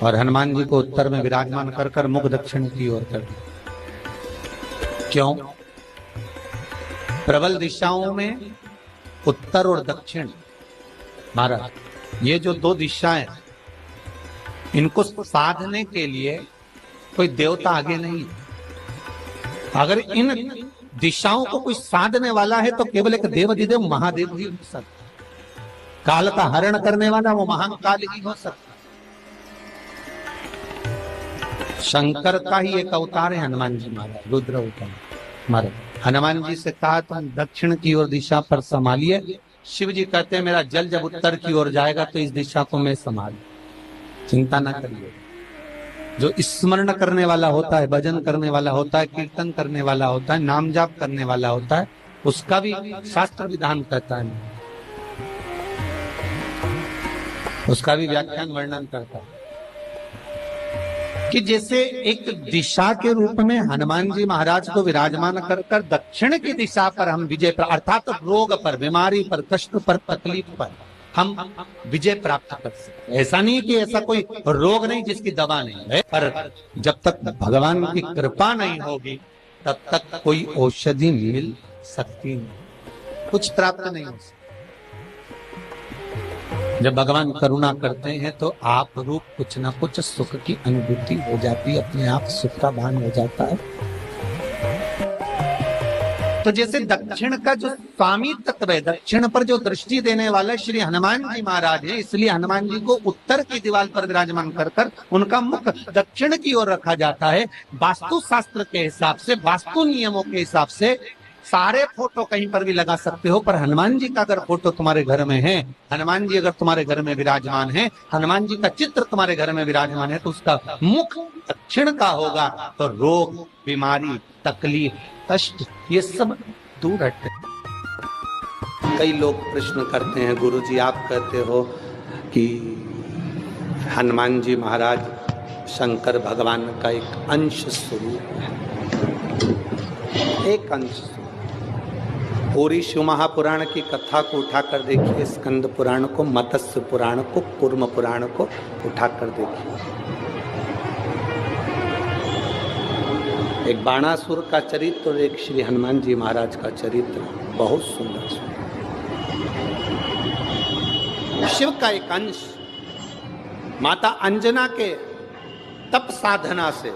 और हनुमान जी को उत्तर में विराजमान कर कर मुख दक्षिण की ओर कर दिया। क्यों? प्रबल दिशाओं में उत्तर और दक्षिण महाराज, ये जो दो दिशाएं इनको साधने के लिए कोई देवता आगे नहीं। अगर इन दिशाओं को कोई साधने वाला है तो केवल एक देवाधिदेव महादेव ही हो सकता। काल का हरण करने वाला वो महान काल ही हो सकता। शंकर का ही एक अवतार है हनुमान जी महाराज, रुद्र अवतार महाराज। हनुमान जी से कहा तुम दक्षिण की ओर दिशा पर संभालिए। शिव जी कहते हैं मेरा जल जब उत्तर की ओर जाएगा तो इस दिशा को मैं संभाल, चिंता ना करिए। जो स्मरण करने वाला होता है, भजन करने वाला होता है, कीर्तन करने वाला होता है, नाम जाप करने वाला होता है, उसका भी शास्त्र विधान कहता है, उसका भी व्याख्यान वर्णन करता है कि जैसे एक दिशा के रूप में हनुमान जी महाराज को विराजमान कर कर दक्षिण की दिशा पर हम विजय पर, अर्थात रोग पर, बीमारी पर, कष्ट पर, तकलीफ पर हम विजय प्राप्त कर सकते। ऐसा नहीं कि ऐसा कोई रोग नहीं जिसकी दवा नहीं है, पर जब तक भगवान की कृपा नहीं होगी तब तक कोई औषधि मिल सकती नहीं, कुछ प्राप्त नहीं हो सकता। जब भगवान करुणा करते हैं तो आप रूप कुछ ना कुछ सुख की अनुभूति हो जाती है, अपने आप सुख का भान हो जाता है। तो जैसे दक्षिण का जो स्वामी तत्व है, दक्षिण पर जो दृष्टि देने वाला श्री हनुमान जी महाराज है, इसलिए हनुमान जी को उत्तर की दीवार पर विराजमान कर कर उनका मुख दक्षिण की ओर रखा जाता है। वास्तु शास्त्र के हिसाब से, वास्तु नियमों के हिसाब से सारे फोटो कहीं पर भी लगा सकते हो, पर हनुमान जी का अगर फोटो तुम्हारे घर में है, हनुमान जी अगर तुम्हारे घर में विराजमान है, हनुमान जी का चित्र तुम्हारे घर में विराजमान है, तो उसका मुख दक्षिण का होगा तो रोग, बीमारी, तकलीफ, कष्ट ये सब दूर हटते। कई लोग प्रश्न करते हैं, गुरुजी आप कहते हो कि हनुमान जी महाराज शंकर भगवान का एक अंश स्वरूप है, एक अंश। पूरी शिव महापुराण की कथा को उठाकर देखिए, स्कंद पुराण को, मत्स्य पुराण को, कूर्म पुराण को उठाकर देखिए। एक बाणासुर का चरित्र और एक श्री हनुमान जी महाराज का चरित्र बहुत सुंदर सुंदर। शिव का एक अंश माता अंजना के तप साधना से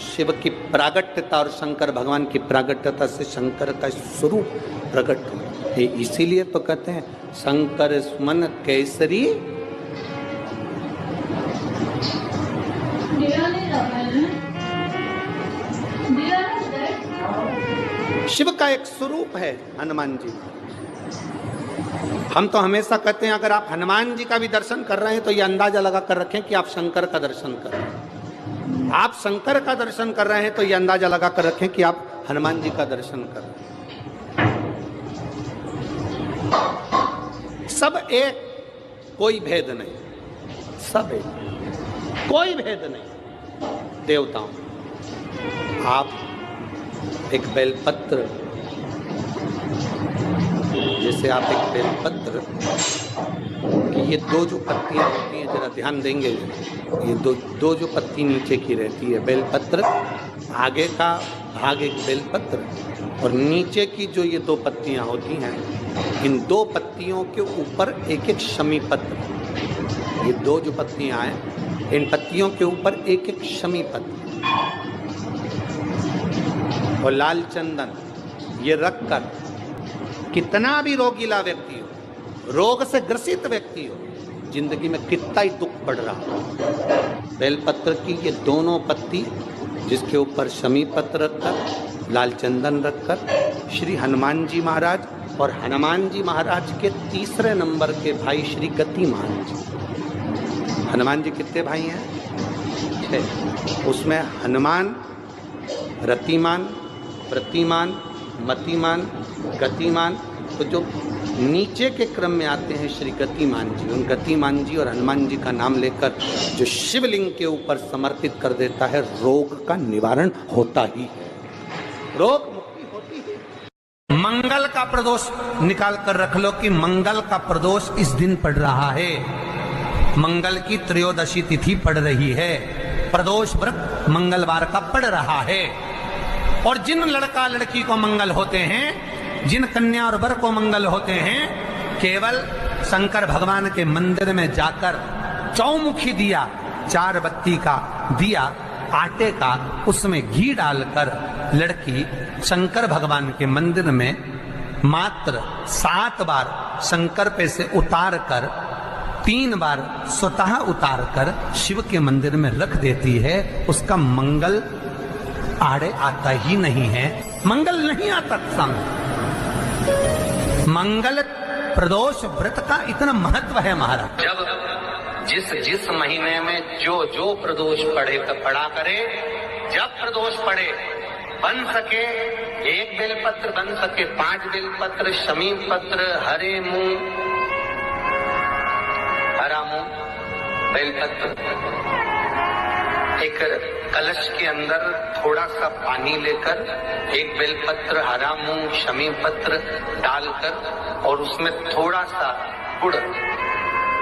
शिव की प्रागट्यता और शंकर भगवान की प्रागट्यता से शंकर का स्वरूप प्रकट हुआ। इसीलिए तो कहते हैं शंकर सुमन केसरी। शिव का एक स्वरूप है हनुमान जी। हम तो हमेशा कहते हैं अगर आप हनुमान जी का भी दर्शन कर रहे हैं तो ये अंदाजा लगा कर रखें कि आप शंकर का दर्शन कर रहे हैं। आप शंकर का दर्शन कर रहे हैं तो ये अंदाजा लगा कर रखें कि आप हनुमान जी का दर्शन कर रहे हैं। सब एक, कोई भेद नहीं, सब एक, कोई भेद नहीं। देवताओं, आप एक बेलपत्र, जैसे आप एक बेलपत्र कि ये दो जो पत्तियां होती हैं, जरा ध्यान देंगे, ये दो जो पत्ती नीचे की रहती है बेलपत्र, आगे का भाग एक बेलपत्र और नीचे की जो ये दो पत्तियां होती हैं, इन दो पत्तियों के ऊपर एक एक शमी पत्र। ये दो जो पत्तियां हैं, इन पत्तियों के ऊपर एक एक शमी पत्र और लाल चंदन ये रखकर कितना भी रोगीला व्यक्ति हो, रोग से ग्रसित व्यक्ति हो, जिंदगी में कितना ही दुख पड़ रहा हो, बेलपत्र की ये दोनों पत्ती जिसके ऊपर शमी पत्र रखकर, लाल चंदन रखकर श्री हनुमान जी महाराज और हनुमान जी महाराज के तीसरे नंबर के भाई श्री गतिमान जी। हनुमान जी कितने भाई हैं? 6। उसमें हनुमान, रतिमान, प्रतिमान, मतिमान, गतिमान, तो जो नीचे के क्रम में आते हैं श्री गतिमान जी, उन गतिमान जी और हनुमान जी का नाम लेकर जो शिवलिंग के ऊपर समर्पित कर देता है, रोग का निवारण होता ही है, रोग मुक्ति होती है। मंगल का प्रदोष निकाल कर रख लो कि मंगल का प्रदोष इस दिन पड़ रहा है, मंगल की त्रयोदशी तिथि पड़ रही है, प्रदोष व्रत मंगलवार का पड़ रहा है। और जिन लड़का लड़की को मंगल होते हैं, जिन कन्या और वर को मंगल होते हैं, केवल शंकर भगवान के मंदिर में जाकर चौमुखी दिया 4 बत्ती का दिया आटे का, उसमें घी डालकर लड़की शंकर भगवान के मंदिर में मात्र 7 बार शंकर पे से उतार कर 3 बार स्वतः उतार कर शिव के मंदिर में रख देती है। उसका मंगल आड़े आता ही नहीं है, मंगल नहीं आता संग। मंगल प्रदोष व्रत का इतना महत्व है महाराज। जब जिस महीने में जो प्रदोष पड़े तो पड़ा करे, जब प्रदोष पड़े बन सके 1 बेलपत्र, बन सके 5 बेलपत्र, शमी पत्र, हरे मूंग, हरा मूंग, बेलपत्र, एक कलश के अंदर थोड़ा सा पानी लेकर 1 बेलपत्र, हरा मूंग, शमी पत्र डालकर और उसमें थोड़ा सा गुड़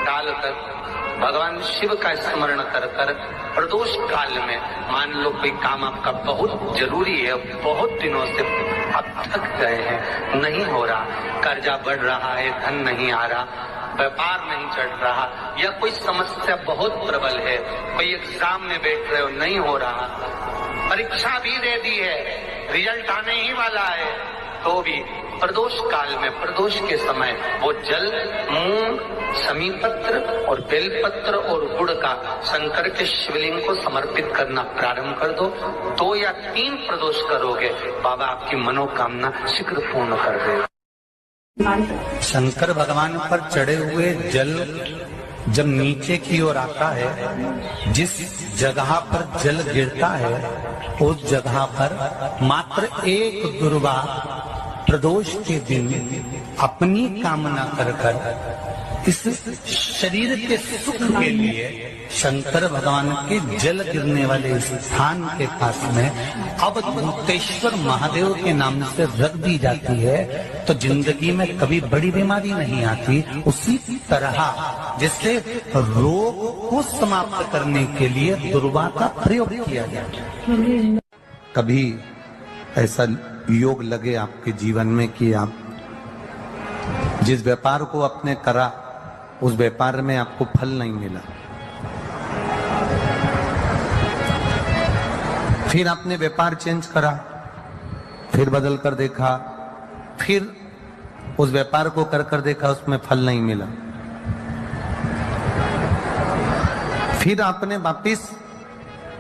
डालकर भगवान शिव का स्मरण कर कर प्रदोष काल में, मान लो कोई काम आपका बहुत जरूरी है, बहुत दिनों से आप थक गए हैं, नहीं हो रहा, कर्जा बढ़ रहा है, धन नहीं आ रहा, व्यापार नहीं चढ़ रहा, या कोई समस्या बहुत प्रबल है, कोई एग्जाम में बैठ रहे हो नहीं हो रहा, परीक्षा भी दे दी है, रिजल्ट आने ही वाला है, तो भी प्रदोष काल में, प्रदोष के समय वो जल, मूंग, शमी पत्र और बेलपत्र और गुड़ का शंकर के शिवलिंग को समर्पित करना प्रारंभ कर दो। 2 या 3 प्रदोष करोगे, बाबा आपकी मनोकामना शीघ्र पूर्ण कर देगा। शंकर भगवान पर चढ़े हुए जल जब नीचे की ओर आता है, जिस जगह पर जल गिरता है उस जगह पर मात्र 1 दुर्वा प्रदोष के दिन अपनी कामना कर कर इस शरीर के सुख के लिए शंकर भगवान के जल गिरने वाले स्थान के पास में अवधूतेश्वर महादेव के नाम से रख दी जाती है, तो जिंदगी में कभी बड़ी बीमारी नहीं आती। उसी तरह जिससे रोग को समाप्त करने के लिए दुर्वा का प्रयोग किया जाता है। कभी ऐसा योग लगे आपके जीवन में कि आप जिस व्यापार को आपने करा उस व्यापार में आपको फल नहीं मिला, फिर आपने व्यापार चेंज करा, फिर बदल कर देखा, फिर उस व्यापार को कर देखा, उसमें फल नहीं मिला, फिर आपने वापिस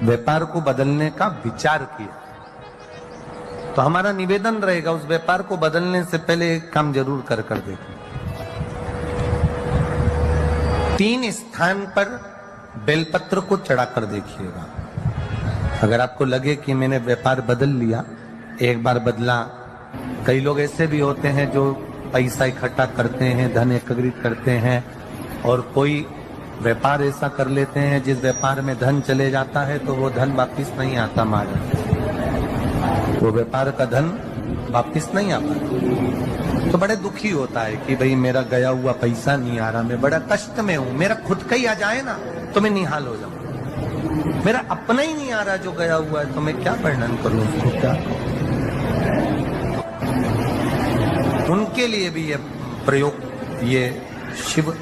व्यापार को बदलने का विचार किया, तो हमारा निवेदन रहेगा उस व्यापार को बदलने से पहले एक काम जरूर कर देखो। 3 स्थान पर बेलपत्र को चढ़ा कर देखिएगा। अगर आपको लगे कि मैंने व्यापार बदल लिया, एक बार बदला, कई लोग ऐसे भी होते हैं जो पैसा इकट्ठा करते हैं, धन एकत्रित करते हैं, और कोई व्यापार ऐसा कर लेते हैं जिस व्यापार में धन चले जाता है तो वो धन वापिस नहीं आता, वो व्यापार का धन वापिस नहीं आता, तो बड़े दुखी होता है कि भाई मेरा गया हुआ पैसा नहीं आ रहा, मैं बड़ा कष्ट में हूं, मेरा खुद का ही आ जाए ना तो मैं निहाल हो जाऊं, मेरा अपना ही नहीं आ रहा जो गया हुआ है, तो मैं क्या वर्णन करूं उसको, क्या उनके लिए भी ये प्रयोग, ये शिव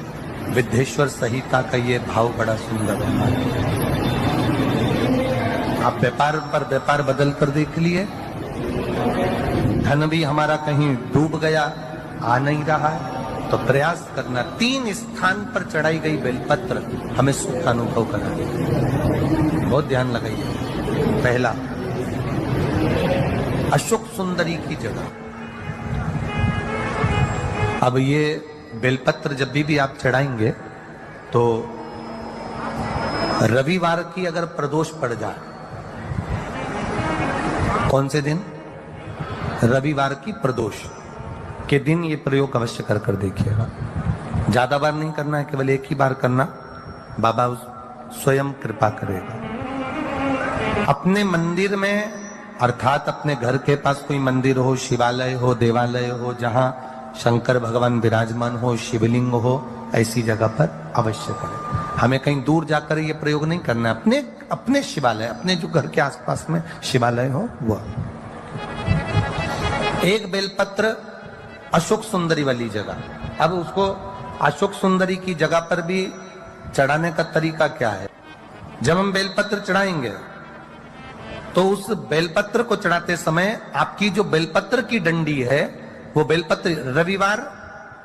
विद्येश्वर संहिता का ये भाव बड़ा सुंदर है। आप व्यापार पर व्यापार बदल कर देख लिए, धन भी हमारा कहीं डूब गया, आ नहीं रहा है, तो प्रयास करना 3 स्थान पर चढ़ाई गई बेलपत्र हमें सुख का अनुभव करा देगी। बहुत ध्यान लगाइए। पहला, अशोक सुंदरी की जगह। अब ये बेलपत्र जब भी आप चढ़ाएंगे तो रविवार की अगर प्रदोष पड़ जाए, कौन से दिन? रविवार की प्रदोष के दिन ये प्रयोग अवश्य कर देखिएगा। ज्यादा बार नहीं करना है, केवल एक ही बार करना, बाबा स्वयं कृपा करेगा। अपने मंदिर में, अर्थात अपने घर के पास कोई मंदिर हो, शिवालय हो, देवालय हो, जहां शंकर भगवान विराजमान हो, शिवलिंग हो, ऐसी जगह पर अवश्य करें। हमें कहीं दूर जाकर ये प्रयोग नहीं करना, अपने शिवालय, अपने जो घर के आसपास में शिवालय हो वो। एक बेलपत्र अशोक सुंदरी वाली जगह। अब उसको अशोक सुंदरी की जगह पर भी चढ़ाने का तरीका क्या है? जब हम बेलपत्र चढ़ाएंगे तो उस बेलपत्र को चढ़ाते समय आपकी जो बेलपत्र की डंडी है, वो बेलपत्र रविवार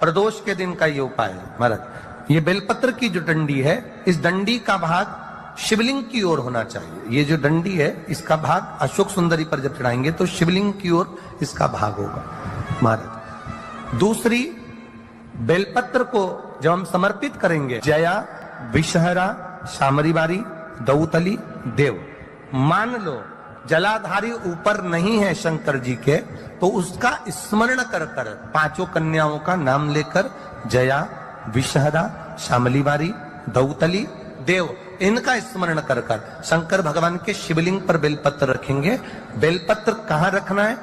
प्रदोष के दिन का ये उपाय है महाराज। ये बेलपत्र की जो डंडी है, इस डंडी का भाग शिवलिंग की ओर होना चाहिए। ये जो डंडी है, इसका भाग अशोक सुंदरी पर जब चढ़ाएंगे तो शिवलिंग की ओर इसका भाग होगा महाराज। दूसरी, बेलपत्र को जब हम समर्पित करेंगे, जया, विषहरा, शामरीबारी, दौतली, देव, मान लो जलाधारी ऊपर नहीं है शंकर जी के, तो उसका स्मरण कर कर पांचों कन्याओं का नाम लेकर जया, विषहरा, शामलीबारी, दौतली, देव, इनका स्मरण कर कर शंकर भगवान के शिवलिंग पर बेलपत्र रखेंगे। बेलपत्र कहां रखना है?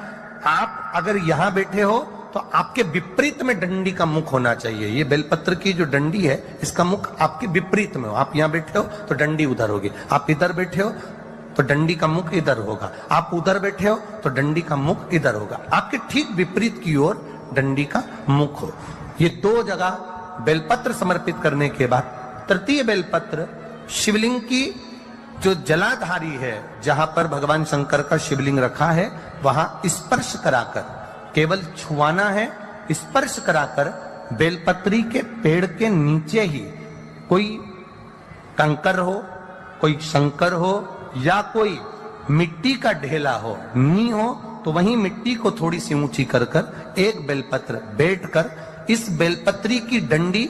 आप अगर यहां बैठे हो तो आपके विपरीत में डंडी का मुख होना चाहिए। ये बेलपत्र की जो डंडी है, इसका मुख आपके विपरीत में हो। आप यहां बैठे हो तो डंडी उधर होगी, आप इधर बैठे हो तो डंडी का मुख इधर होगा, आप उधर बैठे हो तो डंडी का मुख इधर होगा। आपके ठीक विपरीत की ओर डंडी का मुख हो। ये दो जगह बेलपत्र समर्पित करने के बाद तृतीय बेलपत्र शिवलिंग की जो जलाधारी है, जहां पर भगवान शंकर का शिवलिंग रखा है, वहां स्पर्श कराकर, केवल छुआना है, स्पर्श कराकर बेलपत्री के पेड़ के नीचे ही कोई कंकर हो, कोई शंकर हो या कोई मिट्टी का ढेला हो, नी हो, तो वहीं मिट्टी को थोड़ी सी ऊंची कर कर एक बेलपत्र बैठकर इस बेलपत्री की डंडी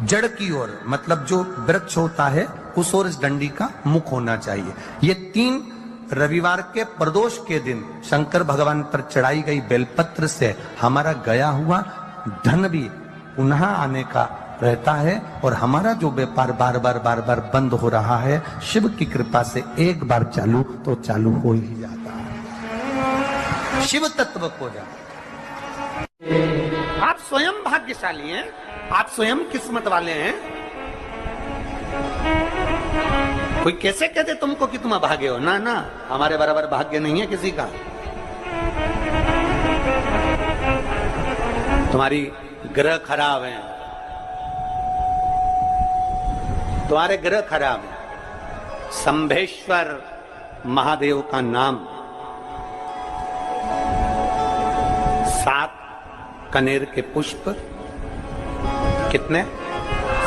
जड़ की ओर, मतलब जो वृक्ष होता है उस ओर इस डंडी का मुख होना चाहिए। ये 3 रविवार के प्रदोष के दिन शंकर भगवान पर चढ़ाई गई बेलपत्र से हमारा गया हुआ धन भी पुनः आने का रहता है, और हमारा जो व्यापार बार बार बंद हो रहा है, शिव की कृपा से एक बार चालू तो चालू हो ही जाता है, शिव तत्व को जाता। आप स्वयं भाग्यशाली हैं, आप स्वयं किस्मत वाले हैं। कोई कैसे कहते तुमको कि तुम अभागे हो? ना ना, हमारे बराबर भाग्य नहीं है किसी का। तुम्हारी ग्रह खराब है, तुम्हारे ग्रह खराब है। संभेश्वर महादेव का नाम 7 कनेर के पुष्प, कितने?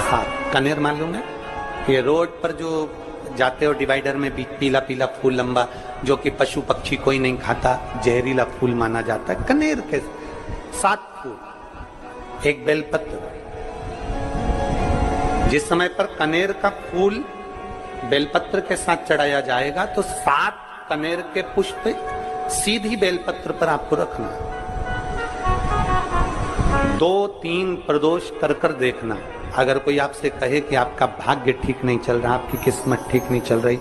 7 कनेर मालूम है? ये रोड पर जो जाते हो डिवाइडर में पीला पीला फूल लंबा, जो कि पशु पक्षी कोई नहीं खाता, जहरीला फूल माना जाता है, कनेर के 7 फूल, एक बेलपत्र। जिस समय पर कनेर का फूल बेलपत्र के साथ चढ़ाया जाएगा तो 7 कनेर के पुष्प सीधी बेलपत्र पर आपको रखना, 2-3 प्रदोष कर कर देखना। अगर कोई आपसे कहे कि आपका भाग्य ठीक नहीं चल रहा, आपकी किस्मत ठीक नहीं चल रही,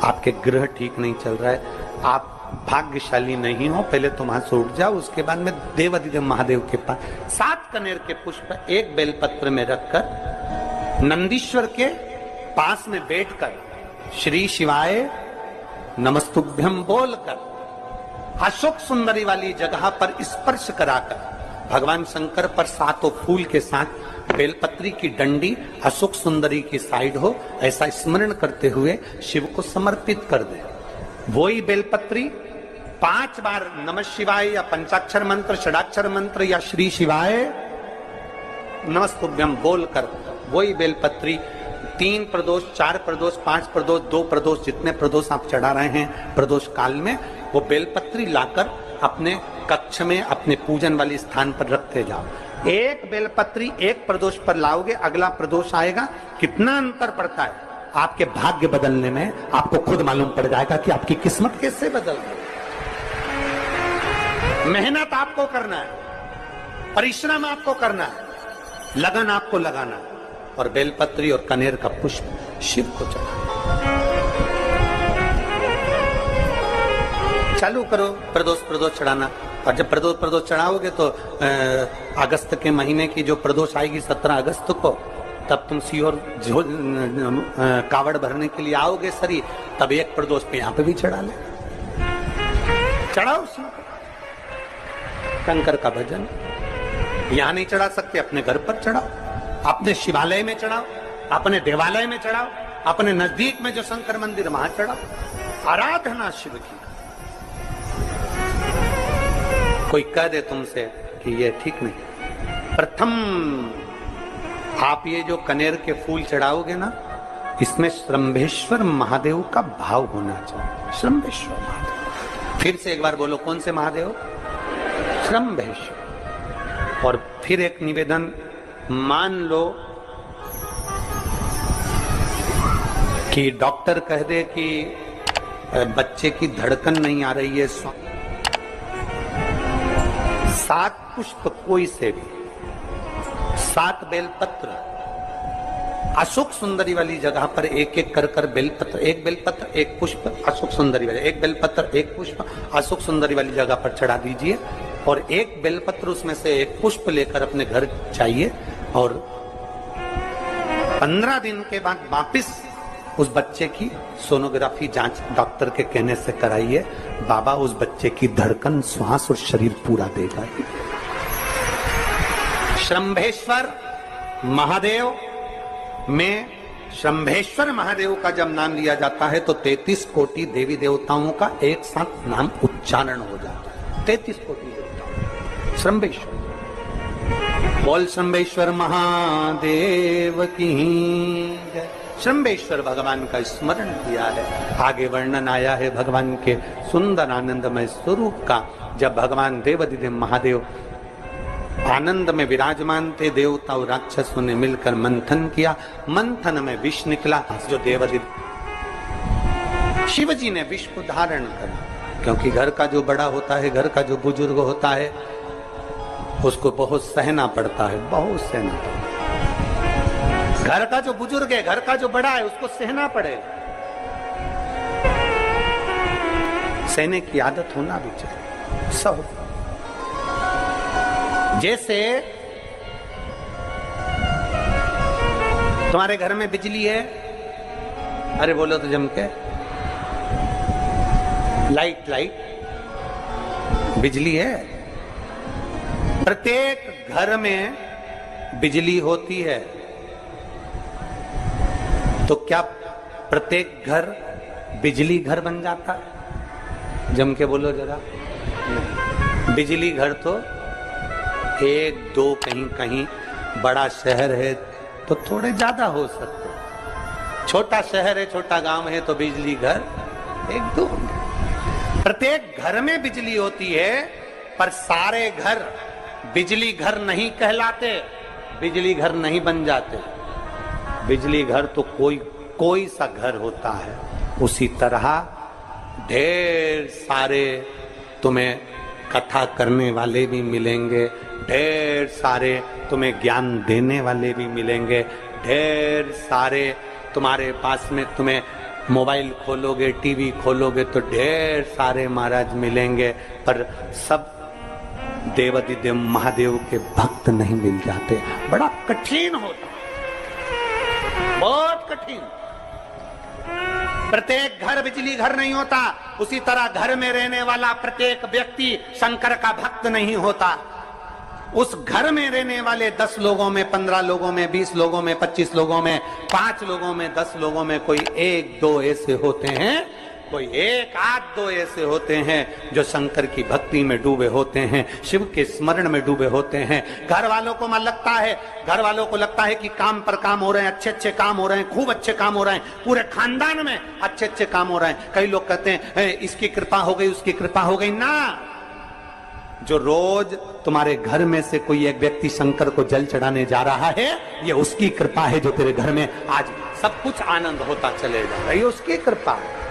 आपके ग्रह ठीक नहीं चल रहा है, आप भाग्यशाली नहीं हो, पहले तुम वहां से उठ जाओ, उसके बाद में देवाधिदेव महादेव के पास 7 कनेर के पुष्प एक बेलपत्र में रखकर नंदीश्वर के पास में बैठकर श्री शिवाय नमस्तुभ्यम बोलकर अशोक सुंदरी वाली जगह पर स्पर्श कराकर भगवान शंकर पर 7 फूल के साथ बेलपत्री की डंडी अशोक सुंदरी की साइड हो, ऐसा स्मरण करते हुए शिव को समर्पित कर दे। वही बेलपत्री 5 बार नमः शिवाय या पंचाक्षर मंत्र, षडाक्षर मंत्र या श्री शिवाय नमस्तुभ्यम बोलकर वही बेलपत्री 3 प्रदोष, 4 प्रदोष, 5 प्रदोष, 2 प्रदोष, जितने प्रदोष आप चढ़ा रहे हैं प्रदोष काल में, वो बेलपत्री लाकर अपने कक्ष में अपने पूजन वाले स्थान पर रखते जाओ। एक बेलपत्री एक प्रदोष पर लाओगे, अगला प्रदोष आएगा, कितना अंतर पड़ता है आपके भाग्य बदलने में, आपको खुद मालूम पड़ जाएगा कि आपकी किस्मत कैसे बदल गई। मेहनत आपको करना है, परिश्रम आपको करना है, लगन आपको लगाना है, और बेलपत्री और कनेर का पुष्प शिव को चढ़ाना। चालू करो प्रदोष चढ़ाना, और जब प्रदोष चढ़ाओगे तो अगस्त के महीने की जो प्रदोष आएगी 17 अगस्त को, तब तुम सीहोर कावड़ भरने के लिए आओगे सरी, तब एक प्रदोष पे यहाँ पे भी चढ़ा ले, चढ़ाओ शंकर का भजन। यहाँ नहीं चढ़ा सकते, अपने घर पर चढ़ाओ, अपने शिवालय में चढ़ाओ, अपने देवालय में चढ़ाओ, अपने नजदीक में जो शंकर मंदिर वहां चढ़ा, आराधना शिव की। कोई कह दे तुमसे कि ये ठीक नहीं, प्रथम आप ये जो कनेर के फूल चढ़ाओगे ना, इसमें श्रंभेश्वर महादेव का भाव होना चाहिए। श्रंभेश्वर महादेव, फिर से एक बार बोलो, कौन से महादेव? श्रंभेश्वर। और फिर एक निवेदन, मान लो कि डॉक्टर कह दे कि बच्चे की धड़कन नहीं आ रही है, 7 पुष्प कोई से भी, 7 बेलपत्र अशोक सुंदरी वाली जगह पर एक एक कर कर बेलपत्र, एक बेलपत्र एक पुष्प अशोक सुंदरी वाली, एक बेलपत्र एक पुष्प अशोक सुंदरी वाली जगह पर चढ़ा दीजिए, और एक बेलपत्र उसमें से एक पुष्प लेकर अपने घर चाहिए, और 15 दिन के बाद वापिस उस बच्चे की सोनोग्राफी जांच डॉक्टर के कहने से कराइए। बाबा उस बच्चे की धड़कन, श्वास और शरीर पूरा देगा। श्रंभेश्वर महादेव में, श्रंभेश्वर महादेव का जब नाम लिया जाता है तो 33 कोटि देवी देवताओं का एक साथ नाम उच्चारण हो जाता है। 33 कोटि देवता श्रंभेश्वर। बोल श्रंभेश्वर महादेव की जय। श्रंभेश्वर भगवान का स्मरण किया है। आगे वर्णन आया है भगवान के सुंदर आनंदमय स्वरूप का। जब भगवान देवाधिदेव महादेव आनंद में विराजमान थे, देवता और राक्षसों ने मिलकर मंथन किया। मंथन में विष निकला, जो देवाधिदेव शिव जी ने विष को धारण करा, क्योंकि घर का जो बड़ा होता है, घर का जो बुजुर्ग होता है, उसको बहुत सहना पड़ता है, बहुत सहना पड़ता है। घर का जो बुजुर्ग है, घर का जो बड़ा है, उसको सहना पड़ेगा। सहने की आदत होना भी चाहिए सब। जैसे तुम्हारे घर में बिजली है, अरे बोलो तो जम के, लाइट बिजली है। प्रत्येक घर में बिजली होती है, तो क्या प्रत्येक घर बिजली घर बन जाता है? जम के बोलो जरा। बिजली घर तो 1 2 कहीं कहीं, बड़ा शहर है तो थोड़े ज्यादा हो सकते, छोटा शहर है, छोटा गांव है तो बिजली घर 1 2। प्रत्येक घर में बिजली होती है, पर सारे घर बिजली घर नहीं कहलाते, बिजली घर नहीं बन जाते। बिजली घर तो कोई सा घर होता है। उसी तरह ढेर सारे तुम्हें कथा करने वाले भी मिलेंगे, ढेर सारे तुम्हें ज्ञान देने वाले भी मिलेंगे, ढेर सारे तुम्हारे पास में, तुम्हें मोबाइल खोलोगे, टीवी खोलोगे तो ढेर सारे महाराज मिलेंगे, पर सब देवाधिदेव महादेव के भक्त नहीं मिल जाते। बड़ा कठिन होता, बहुत कठिन। प्रत्येक घर बिजली घर नहीं होता। उसी तरह घर में रहने वाला प्रत्येक व्यक्ति शंकर का भक्त नहीं होता। उस घर में रहने वाले 10 लोगों में, 15 लोगों में, 20 लोगों में, 25 लोगों में, 5 लोगों में, 10 लोगों में कोई 1 2 ऐसे होते हैं, कोई 1 8 2 ऐसे होते हैं जो शंकर की भक्ति में डूबे होते हैं, शिव के स्मरण में डूबे होते हैं। घर वालों को लगता है, घर वालों को लगता है कि काम पर काम हो रहे हैं, अच्छे अच्छे काम हो रहे हैं, खूब अच्छे काम हो रहे हैं, पूरे खानदान में अच्छे अच्छे काम हो रहे हैं। कई लोग कहते हैं इसकी कृपा हो गई, उसकी कृपा हो गई। ना, जो रोज तुम्हारे घर में से कोई एक व्यक्ति शंकर को जल चढ़ाने जा रहा है, ये उसकी कृपा है जो तेरे घर में आज सब कुछ आनंद होता चले जा रहा है, ये उसकी कृपा है।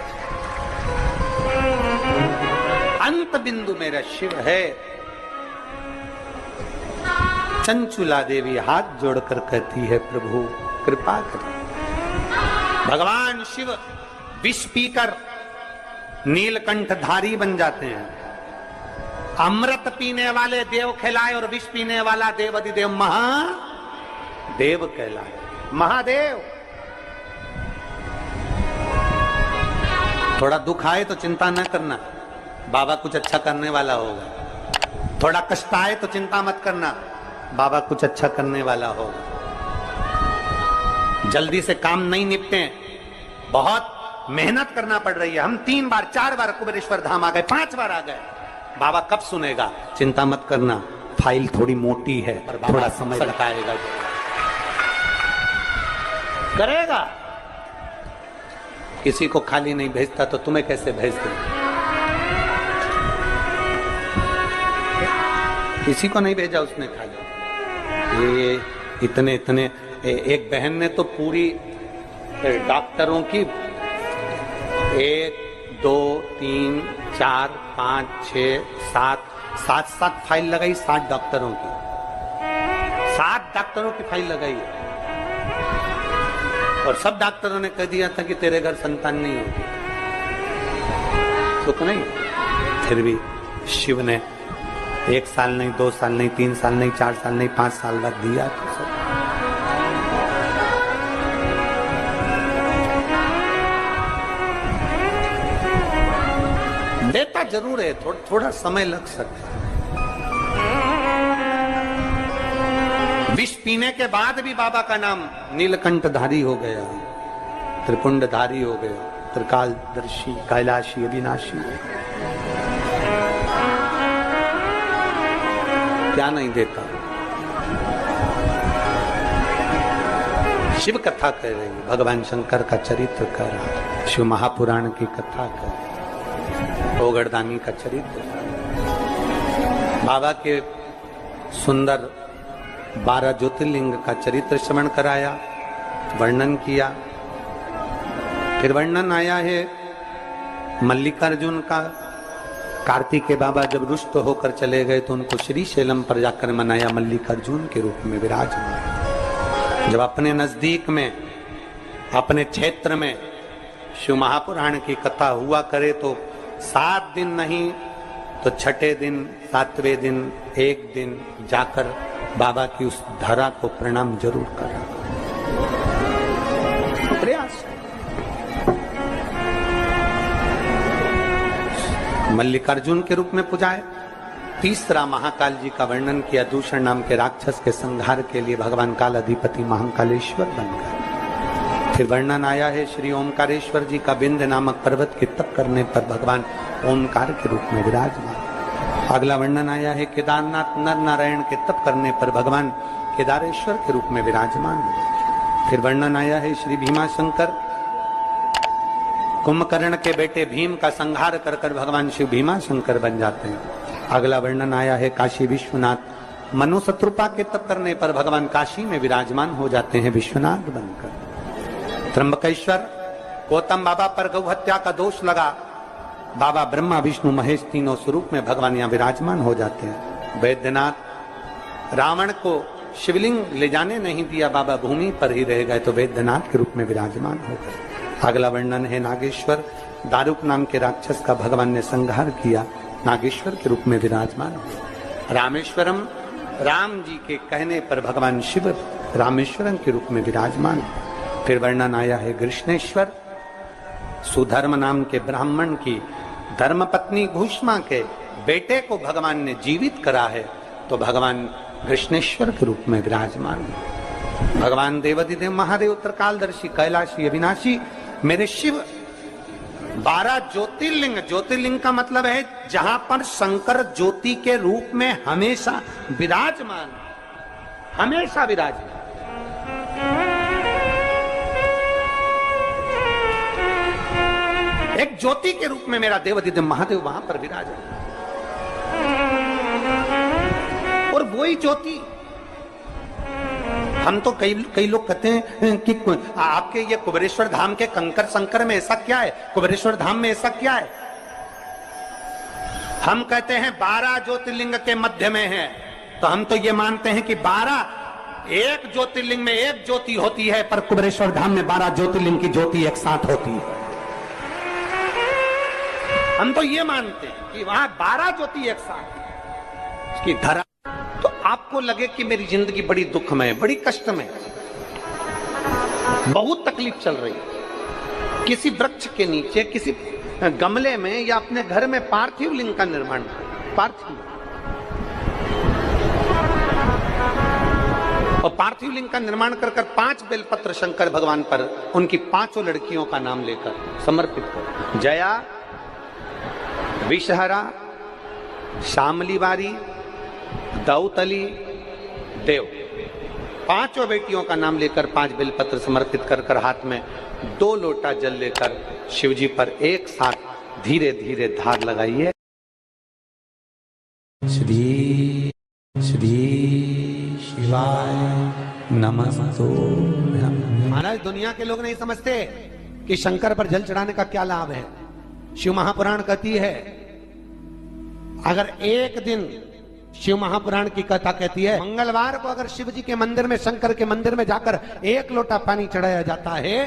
अंत बिंदु मेरा शिव है। चंचुला देवी हाथ जोड़कर कहती है, प्रभु कृपा करें। भगवान शिव विष पीकर नीलकंठधारी बन जाते हैं। अमृत पीने वाले देव कहलाए और विष पीने वाला देवाधिदेव महादेव कहलाए। महादेव। थोड़ा दुख आए तो चिंता न करना, बाबा कुछ अच्छा करने वाला होगा। थोड़ा कष्ट आए तो चिंता मत करना, बाबा कुछ अच्छा करने वाला होगा। जल्दी से काम नहीं निपटे बहुत मेहनत करना पड़ रही है। हम 3 बार 4 बार कुबेरेश्वर धाम आ गए, 5 बार आ गए। बाबा कब सुनेगा? चिंता मत करना, फाइल थोड़ी मोटी है, थोड़ा समय लगाएगा, करेगा। किसी को खाली नहीं भेजता तो तुम्हें कैसे भेज दे? किसी को नहीं भेजा उसने खाली। ये इतने एक बहन ने तो पूरी डॉक्टरों की 1 2 3 4 5 6 7 फाइल लगाई, 7 डॉक्टरों की, 7 डॉक्टरों की फाइल लगाई है। और सब डॉक्टरों ने कह दिया था कि तेरे घर संतान नहीं होगी, सुख नहीं। फिर भी शिव ने 1 साल नहीं, 2 साल नहीं, 3 साल नहीं, 4 साल नहीं, 5 साल बाद दिया। तो सब देता जरूर है, थोड़ा समय लग सकता है। विष पीने के बाद भी बाबा का नाम नीलकंठधारी हो गया, त्रिपुंडधारी हो गया, त्रिकालदर्शी, कैलाशी, अविनाशी। क्या नहीं देता? शिव कथा कह रही है, भगवान शंकर का चरित्र कह रहा है, शिव महापुराण की कथा कह रही है, ओगड़दानी का चरित्र, बाबा के सुंदर 12 ज्योतिर्लिंग का चरित्र श्रवण कराया, वर्णन किया। फिर वर्णन आया है मल्लिकार्जुन का। कार्तिकेय बाबा जब रुष्ट होकर चले गए तो उनको श्रीशैलम पर जाकर मनाया, मल्लिकार्जुन के रूप में विराजमान। जब अपने नजदीक में, अपने क्षेत्र में शिव महापुराण की कथा हुआ करे तो 7 दिन नहीं तो 6ठे दिन, 7वें दिन, 1 दिन जाकर बाबा की उस धरा को प्रणाम जरूर करा। प्रयास। मल्लिकार्जुन के रूप में पुजाए। तीसरा महाकाल जी का वर्णन किया, दूषण नाम के राक्षस के संहार के लिए भगवान काल अधिपति महाकालेश्वर बनकर। फिर वर्णन आया है श्री ओमकारेश्वर जी का, विंध्य नामक पर्वत के तप करने पर भगवान ओमकार के रूप में विराजमान। अगला वर्णन आया है केदारनाथ नर नारायण के तप करने पर भगवान केदारेश्वर के रूप में विराजमान। फिर वर्णन आया है श्री भीमाशंकर, कुंभकर्ण के बेटे भीम का संहार कर कर भगवान शिव भीमाशंकर बन जाते हैं। अगला वर्णन आया है काशी विश्वनाथ, मनु शत्रुपा के तप करने पर भगवान काशी में विराजमान हो जाते हैं विश्वनाथ बनकर। त्र्यंबकेश्वर, गौतम बाबा पर गौ हत्या का दोष लगा, बाबा ब्रह्मा विष्णु महेश तीनों स्वरूप में भगवान यहाँ विराजमान हो जाते हैं। वैद्यनाथ, रावण को शिवलिंग ले जाने नहीं दिया, बाबा भूमि पर ही रह गए तो वैद्यनाथ के रूप में विराजमान हो गए। अगला वर्णन है नागेश्वर, दारुक नाम के राक्षस का भगवान ने संहार किया, नागेश्वर के रूप में विराजमान हो। रामेश्वरम, राम जी के कहने पर भगवान शिव रामेश्वरम के रूप में विराजमान। फिर वर्णन आया है कृष्णेश्वर, सुधर्म नाम के ब्राह्मण की धर्मपत्नी भूष्मा के बेटे को भगवान ने जीवित करा है तो भगवान कृष्णेश्वर के रूप में विराजमान। भगवान देवाधिदेव महादेव, त्रिकालदर्शी, कैलाशी, अविनाशी, मेरे शिव 12 ज्योतिर्लिंग। ज्योतिर्लिंग का मतलब है जहां पर शंकर ज्योति के रूप में हमेशा विराजमान, हमेशा विराजमान। एक ज्योति के रूप में मेरा देवाधिदेव महादेव वहां पर विराजमान। और वही ज्योति, हम तो कई लोग कहते हैं कि आपके ये कुबेरेश्वर धाम के कंकर संकर में ऐसा क्या है, कुबेरेश्वर धाम में ऐसा क्या है। हम कहते हैं 12 ज्योतिर्लिंग के मध्य में है, तो हम तो ये मानते हैं कि 12 एक ज्योतिर्लिंग में एक ज्योति होती है, पर कुबेरेश्वर धाम में 12 ज्योतिर्लिंग की ज्योति एक साथ होती है। हम तो ये मानते हैं कि वहां 12 ज्योति एक साथ उसकी धरा। तो आपको लगे कि मेरी जिंदगी बड़ी दुखमय, बड़ी कष्टमय, बहुत तकलीफ चल रही है, किसी वृक्ष के नीचे, किसी गमले में या अपने घर में पार्थिव लिंग का निर्माण, पार्थिव, और पार्थिव शिवलिंग का निर्माण कर 5 बेलपत्र शंकर भगवान पर उनकी 5 लड़कियों का नाम लेकर समर्पित कर। जया, विषहरा, शामलीवारी, दौतली, देव, 5 बेटियों का नाम लेकर 5 बेलपत्र समर्पित कर हाथ में 2 लोटा जल लेकर शिव जी पर एक साथ धीरे धीरे धार लगाइए। श्री श्री शिवाय नमस्तु। महाराज, दुनिया के लोग नहीं समझते कि शंकर पर जल चढ़ाने का क्या लाभ है। शिव महापुराण कहती है, अगर एक दिन शिव महापुराण की कथा कहती है, मंगलवार को अगर शिव जी के मंदिर में, शंकर के मंदिर में जाकर 1 लोटा पानी चढ़ाया जाता है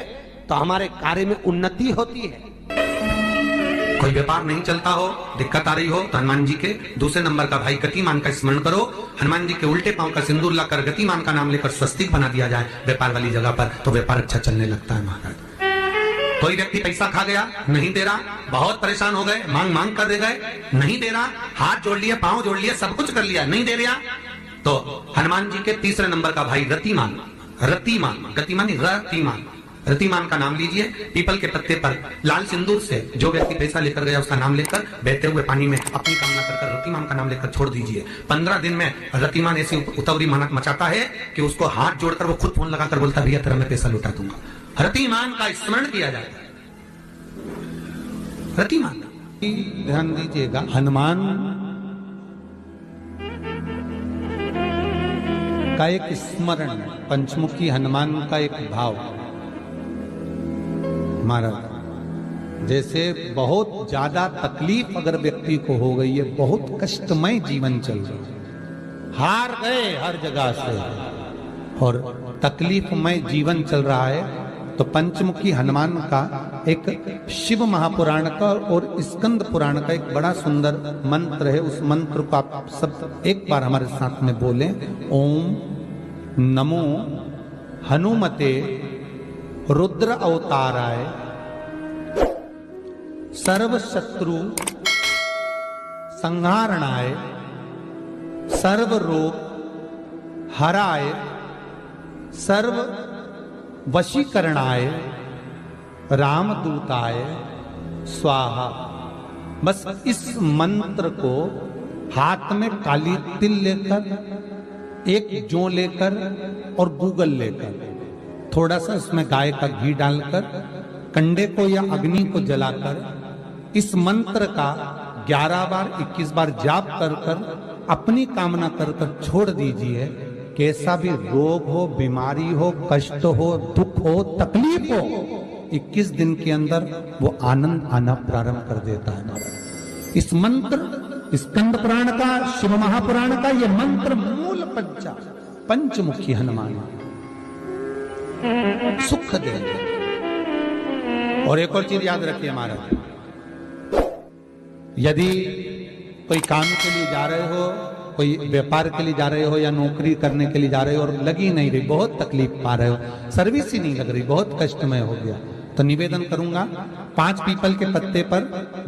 तो हमारे कार्य में उन्नति होती है। कोई व्यापार नहीं चलता हो, दिक्कत आ रही हो, तो हनुमान जी के दूसरे नंबर का भाई गतिमान का स्मरण करो। हनुमान जी के उल्टे पांव का सिंदूर लाकर गतिमान का नाम लेकर स्वस्तिक बना दिया जाए व्यापार वाली जगह पर, तो व्यापार अच्छा चलने लगता है महाराज। कोई व्यक्ति पैसा खा गया, नहीं दे रहा, बहुत परेशान हो गए, मांग मांग कर दे गए, नहीं दे रहा, हाथ जोड़ लिया, पांव जोड़ लिया, सब कुछ कर लिया, नहीं दे रहा, तो हनुमान जी के तीसरे नंबर का भाई रतिमान, रतिमान, गतिमान, रतिमान, रतिमान का नाम लीजिए। पीपल के पत्ते पर लाल सिंदूर से जो व्यक्ति पैसा लेकर गया उसका नाम लेकर बहते हुए पानी में अपनी कामना कर रतिमान का नाम लेकर छोड़ दीजिए। 15 दिन में रतिमान ऐसी उतवरी मचाता है कि उसको हाथ जोड़कर वो खुद फोन लगाकर बोलता, भैया तेरा मैं पैसा लुटा दूंगा। रतिमान का स्मरण किया जाता है। रतिमान, ध्यान दीजिएगा, हनुमान का एक स्मरण, पंचमुखी हनुमान का एक भाव। महाराज, जैसे बहुत ज्यादा तकलीफ अगर व्यक्ति को हो गई है, बहुत कष्टमय जीवन चल रहा है, हार गए हर जगह से और तकलीफमय जीवन चल रहा है, तो पंचमुखी हनुमान का एक शिव महापुराण का और स्कंद पुराण का एक बड़ा सुंदर मंत्र है। उस मंत्र को आप सब एक बार हमारे साथ में बोलें। ओम नमो हनुमते रुद्र अवताराय सर्व शत्रु संहारणाय सर्व रोग हराय सर्व वशीकरणाय रामदूताय स्वाहा। बस इस मंत्र को हाथ में काली तिल लेकर, एक जौ लेकर और गूगल लेकर, थोड़ा सा इसमें गाय का घी डालकर, कंडे को या अग्नि को जलाकर इस मंत्र का 11 बार 21 बार जाप कर कर अपनी कामना कर कर छोड़ दीजिए। कैसा भी रोग हो, बीमारी हो, कष्ट हो, दुख हो, तकलीफ हो, 21 दिन के अंदर वो आनंद आना प्रारंभ कर देता है महाराज। इस मंत्र, स्कंद पुराण का, शिव महापुराण का ये मंत्र मूल पंचमुखी हनुमान सुख देंगे। और एक और चीज याद रखिए महाराज, यदि कोई काम के लिए जा रहे हो, कोई व्यापार के लिए जा रहे हो या नौकरी करने के लिए जा रहे हो और लगी नहीं रही, बहुत तकलीफ पा रहे हो, सर्विस ही नहीं लग रही, बहुत कष्टमय हो गया, तो निवेदन करूंगा 5 पीपल के पत्ते पर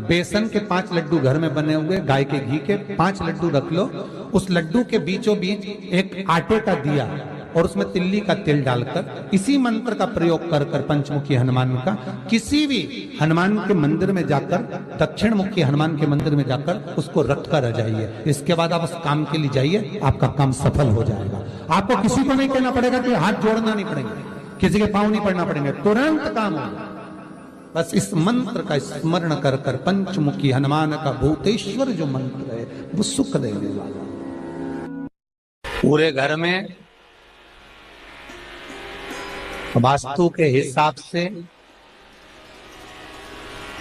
बेसन के 5 लड्डू घर में बने हुए, गाय के घी के 5 लड्डू रख लो। उस लड्डू के बीचों बीच एक आटे का दिया और उसमें तिल्ली का तेल डालकर इसी मंत्र का प्रयोग कर कर पंचमुखी हनुमान का किसी भी हनुमान के मंदिर में जाकर, दक्षिण मुखी हनुमान के मंदिर में जाकर उसको रख कर आ जाइए। इसके बाद आप उस काम के लिए जाइए, आपका काम सफल हो जाएगा। आपको किसी को नहीं कहना पड़ेगा कि हाथ जोड़ना नहीं पड़ेगा, किसी के पांव नहीं पड़ना पड़ेंगे, तुरंत काम होगा। बस इस मंत्र का स्मरण कर कर पंचमुखी हनुमान का भूतेश्वर जो मंत्र है वो सुख देने वाला। पूरे घर में वास्तु के हिसाब से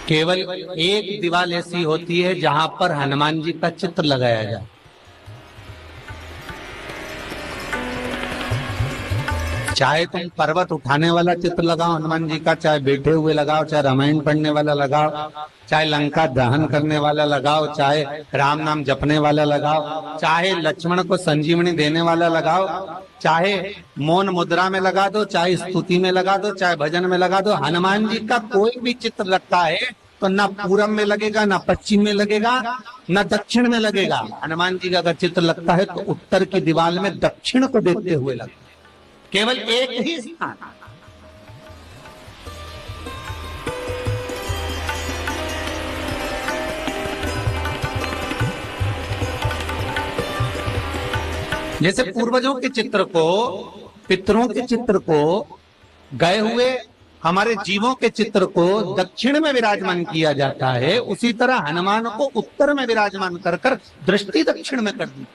केवल एक दीवार ऐसी होती है जहां पर हनुमान जी का चित्र लगाया जाए। चाहे तुम पर्वत उठाने वाला चित्र लगाओ हनुमान जी का, चाहे बैठे हुए लगाओ, चाहे रामायण पढ़ने वाला लगाओ, चाहे लंका दहन करने वाला लगाओ, चाहे राम नाम जपने वाला लगाओ, चाहे लक्ष्मण को संजीवनी देने वाला लगाओ, चाहे मौन मुद्रा में लगा दो, चाहे स्तुति में लगा दो, चाहे भजन में लगा दो। हनुमान जी का कोई भी चित्र लगता है तो ना पूरब में लगेगा, ना पश्चिम में लगेगा, ना दक्षिण में लगेगा। हनुमान जी का अगर चित्र लगता है तो उत्तर की दीवार में दक्षिण को देखते हुए लगता है। केवल एक ही स्थान। जैसे पूर्वजों के चित्र को, पितरों के चित्र को, गए हुए हमारे जीवों के चित्र को दक्षिण में विराजमान किया जाता है, उसी तरह हनुमान को उत्तर में विराजमान कर कर दृष्टि दक्षिण में कर दी।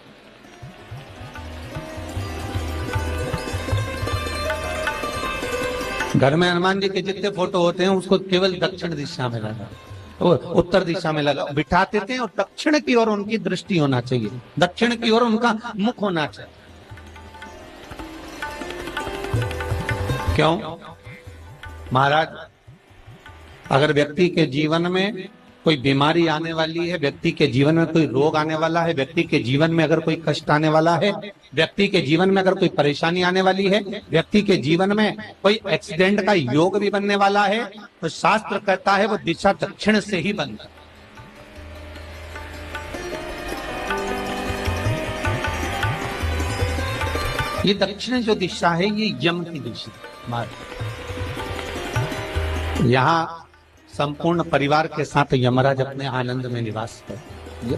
घर में हनुमान जी के जितने फोटो होते हैं उसको केवल दक्षिण दिशा में लगा, उत्तर दिशा में लगा बिठाते थे, और दक्षिण की ओर उनकी दृष्टि होना चाहिए, दक्षिण की ओर उनका मुख होना चाहिए। क्यों? महाराज, अगर व्यक्ति के जीवन में कोई बीमारी आने वाली है, व्यक्ति के जीवन में कोई रोग आने वाला है, व्यक्ति के जीवन में अगर कोई कष्ट आने वाला है, व्यक्ति के जीवन में अगर कोई परेशानी आने वाली है, व्यक्ति के जीवन में कोई एक्सीडेंट का योग भी बनने वाला है, तो शास्त्र कहता है वो दिशा दक्षिण से ही बनता है। ये दक्षिण जो दिशा है ये यम की दिशा। यहाँ संपूर्ण परिवार के साथ यमराज अपने आनंद में निवास करते।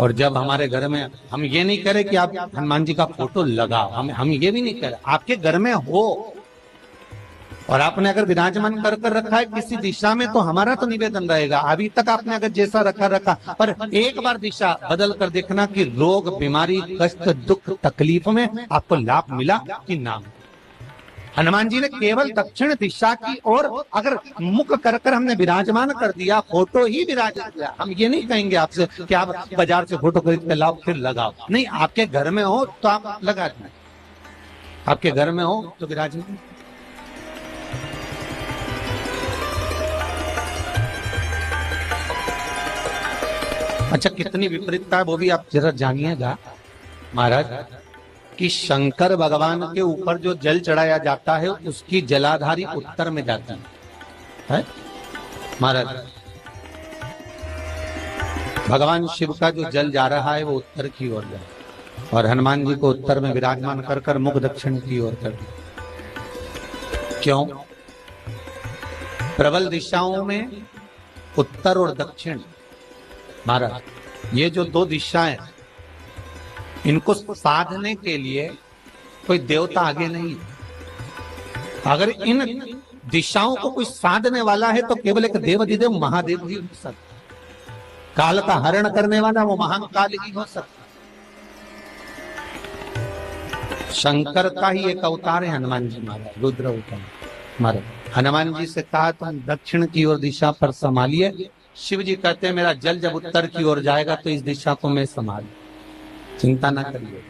और जब हमारे घर में, हम ये नहीं कह रहे कि आप हनुमान जी का फोटो लगाओ, हम ये भी नहीं कह रहे, आपके घर में हो और आपने अगर विराजमान कर रखा है किसी दिशा में, तो हमारा तो निवेदन रहेगा, अभी तक आपने अगर जैसा रखा, पर एक बार दिशा बदल कर देखना कि रोग, बीमारी, कष्ट, दुख, तकलीफ में आपको लाभ मिला कि ना। हनुमान जी ने केवल दक्षिण दिशा की ओर अगर मुख कर हमने विराजमान कर दिया, फोटो ही विराजमान किया। हम ये नहीं कहेंगे आपसे कि आप बाजार से फोटो खरीद के लाओ फिर लगाओ, नहीं, आपके घर में हो तो आप लगा दें, आपके घर में हो तो विराजमान। अच्छा, कितनी विपरीतता है वो भी आप जरा जानिएगा महाराज, कि शंकर भगवान के ऊपर जो जल चढ़ाया जाता है उसकी जलाधारी उत्तर में जाती है महाराज। भगवान शिव का जो जल जा रहा है वो उत्तर की ओर जा, और हनुमान जी को उत्तर में विराजमान कर मुख दक्षिण की ओर कर दिया। क्यों? प्रबल दिशाओं में उत्तर और दक्षिण महाराज, ये जो दो दिशाएं, इनको साधने के लिए कोई देवता आगे नहीं। अगर इन दिशाओं को कोई साधने वाला है तो केवल एक देवाधिदेव महादेव ही हो सकता। काल का हरण करने वाला वो महान काल ही हो सकता। शंकर का ही एक अवतार है हनुमान जी महाराज, रुद्र अवतार महाराज। हनुमान जी से कहा तुम दक्षिण की ओर दिशा पर संभालिए, शिव जी कहते हैं मेरा जल जब उत्तर की ओर जाएगा तो इस दिशा को मैं संभाल, चिंता ना करिए।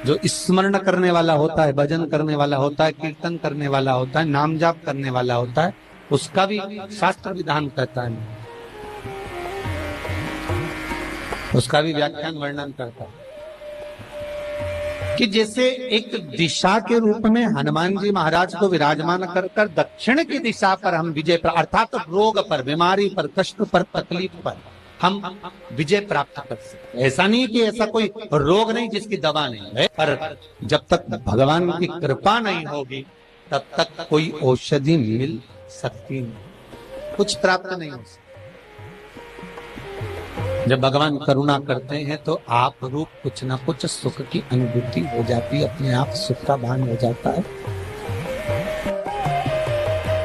जो स्मरण करने वाला होता है, भजन करने वाला होता है, कीर्तन करने वाला होता है, नाम जाप करने वाला होता है, उसका भी शास्त्र विधान कहता है, उसका भी व्याख्यान वर्णन करता है कि जैसे एक दिशा के रूप में हनुमान जी महाराज को विराजमान कर दक्षिण की दिशा पर हम विजय पर, अर्थात रोग पर, बीमारी पर, कष्ट पर, तकलीफ पर हम विजय प्राप्त कर सकते। ऐसा नहीं कि ऐसा कोई रोग नहीं जिसकी दवा नहीं है, पर जब तक भगवान की कृपा नहीं होगी तब तक कोई औषधि मिल सकती नहीं, कुछ प्राप्त नहीं हो सकता। जब भगवान करुणा करते हैं तो आप रूप कुछ ना कुछ सुख की अनुभूति हो जाती है, अपने आप सुख का भान हो जाता है।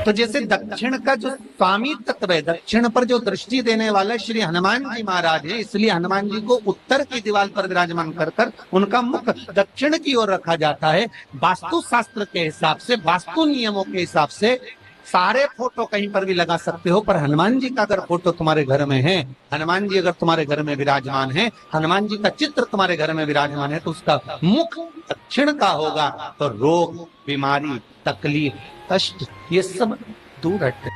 तो जैसे दक्षिण का जो स्वामी तत्व है, दक्षिण पर जो दृष्टि देने वाला श्री हनुमान जी महाराज है, इसलिए हनुमान जी को उत्तर की दीवार पर विराजमान कर उनका मुख दक्षिण की ओर रखा जाता है। वास्तु शास्त्र के हिसाब से, वास्तु नियमों के हिसाब से सारे फोटो कहीं पर भी लगा सकते हो, पर हनुमान जी का अगर फोटो तुम्हारे घर में है, हनुमान जी अगर तुम्हारे घर में विराजमान है, हनुमान जी का चित्र तुम्हारे घर में विराजमान है, तो उसका मुख दक्षिण का होगा, तो रोग, बीमारी, तकलीफ, कष्ट ये सब दूर हटते।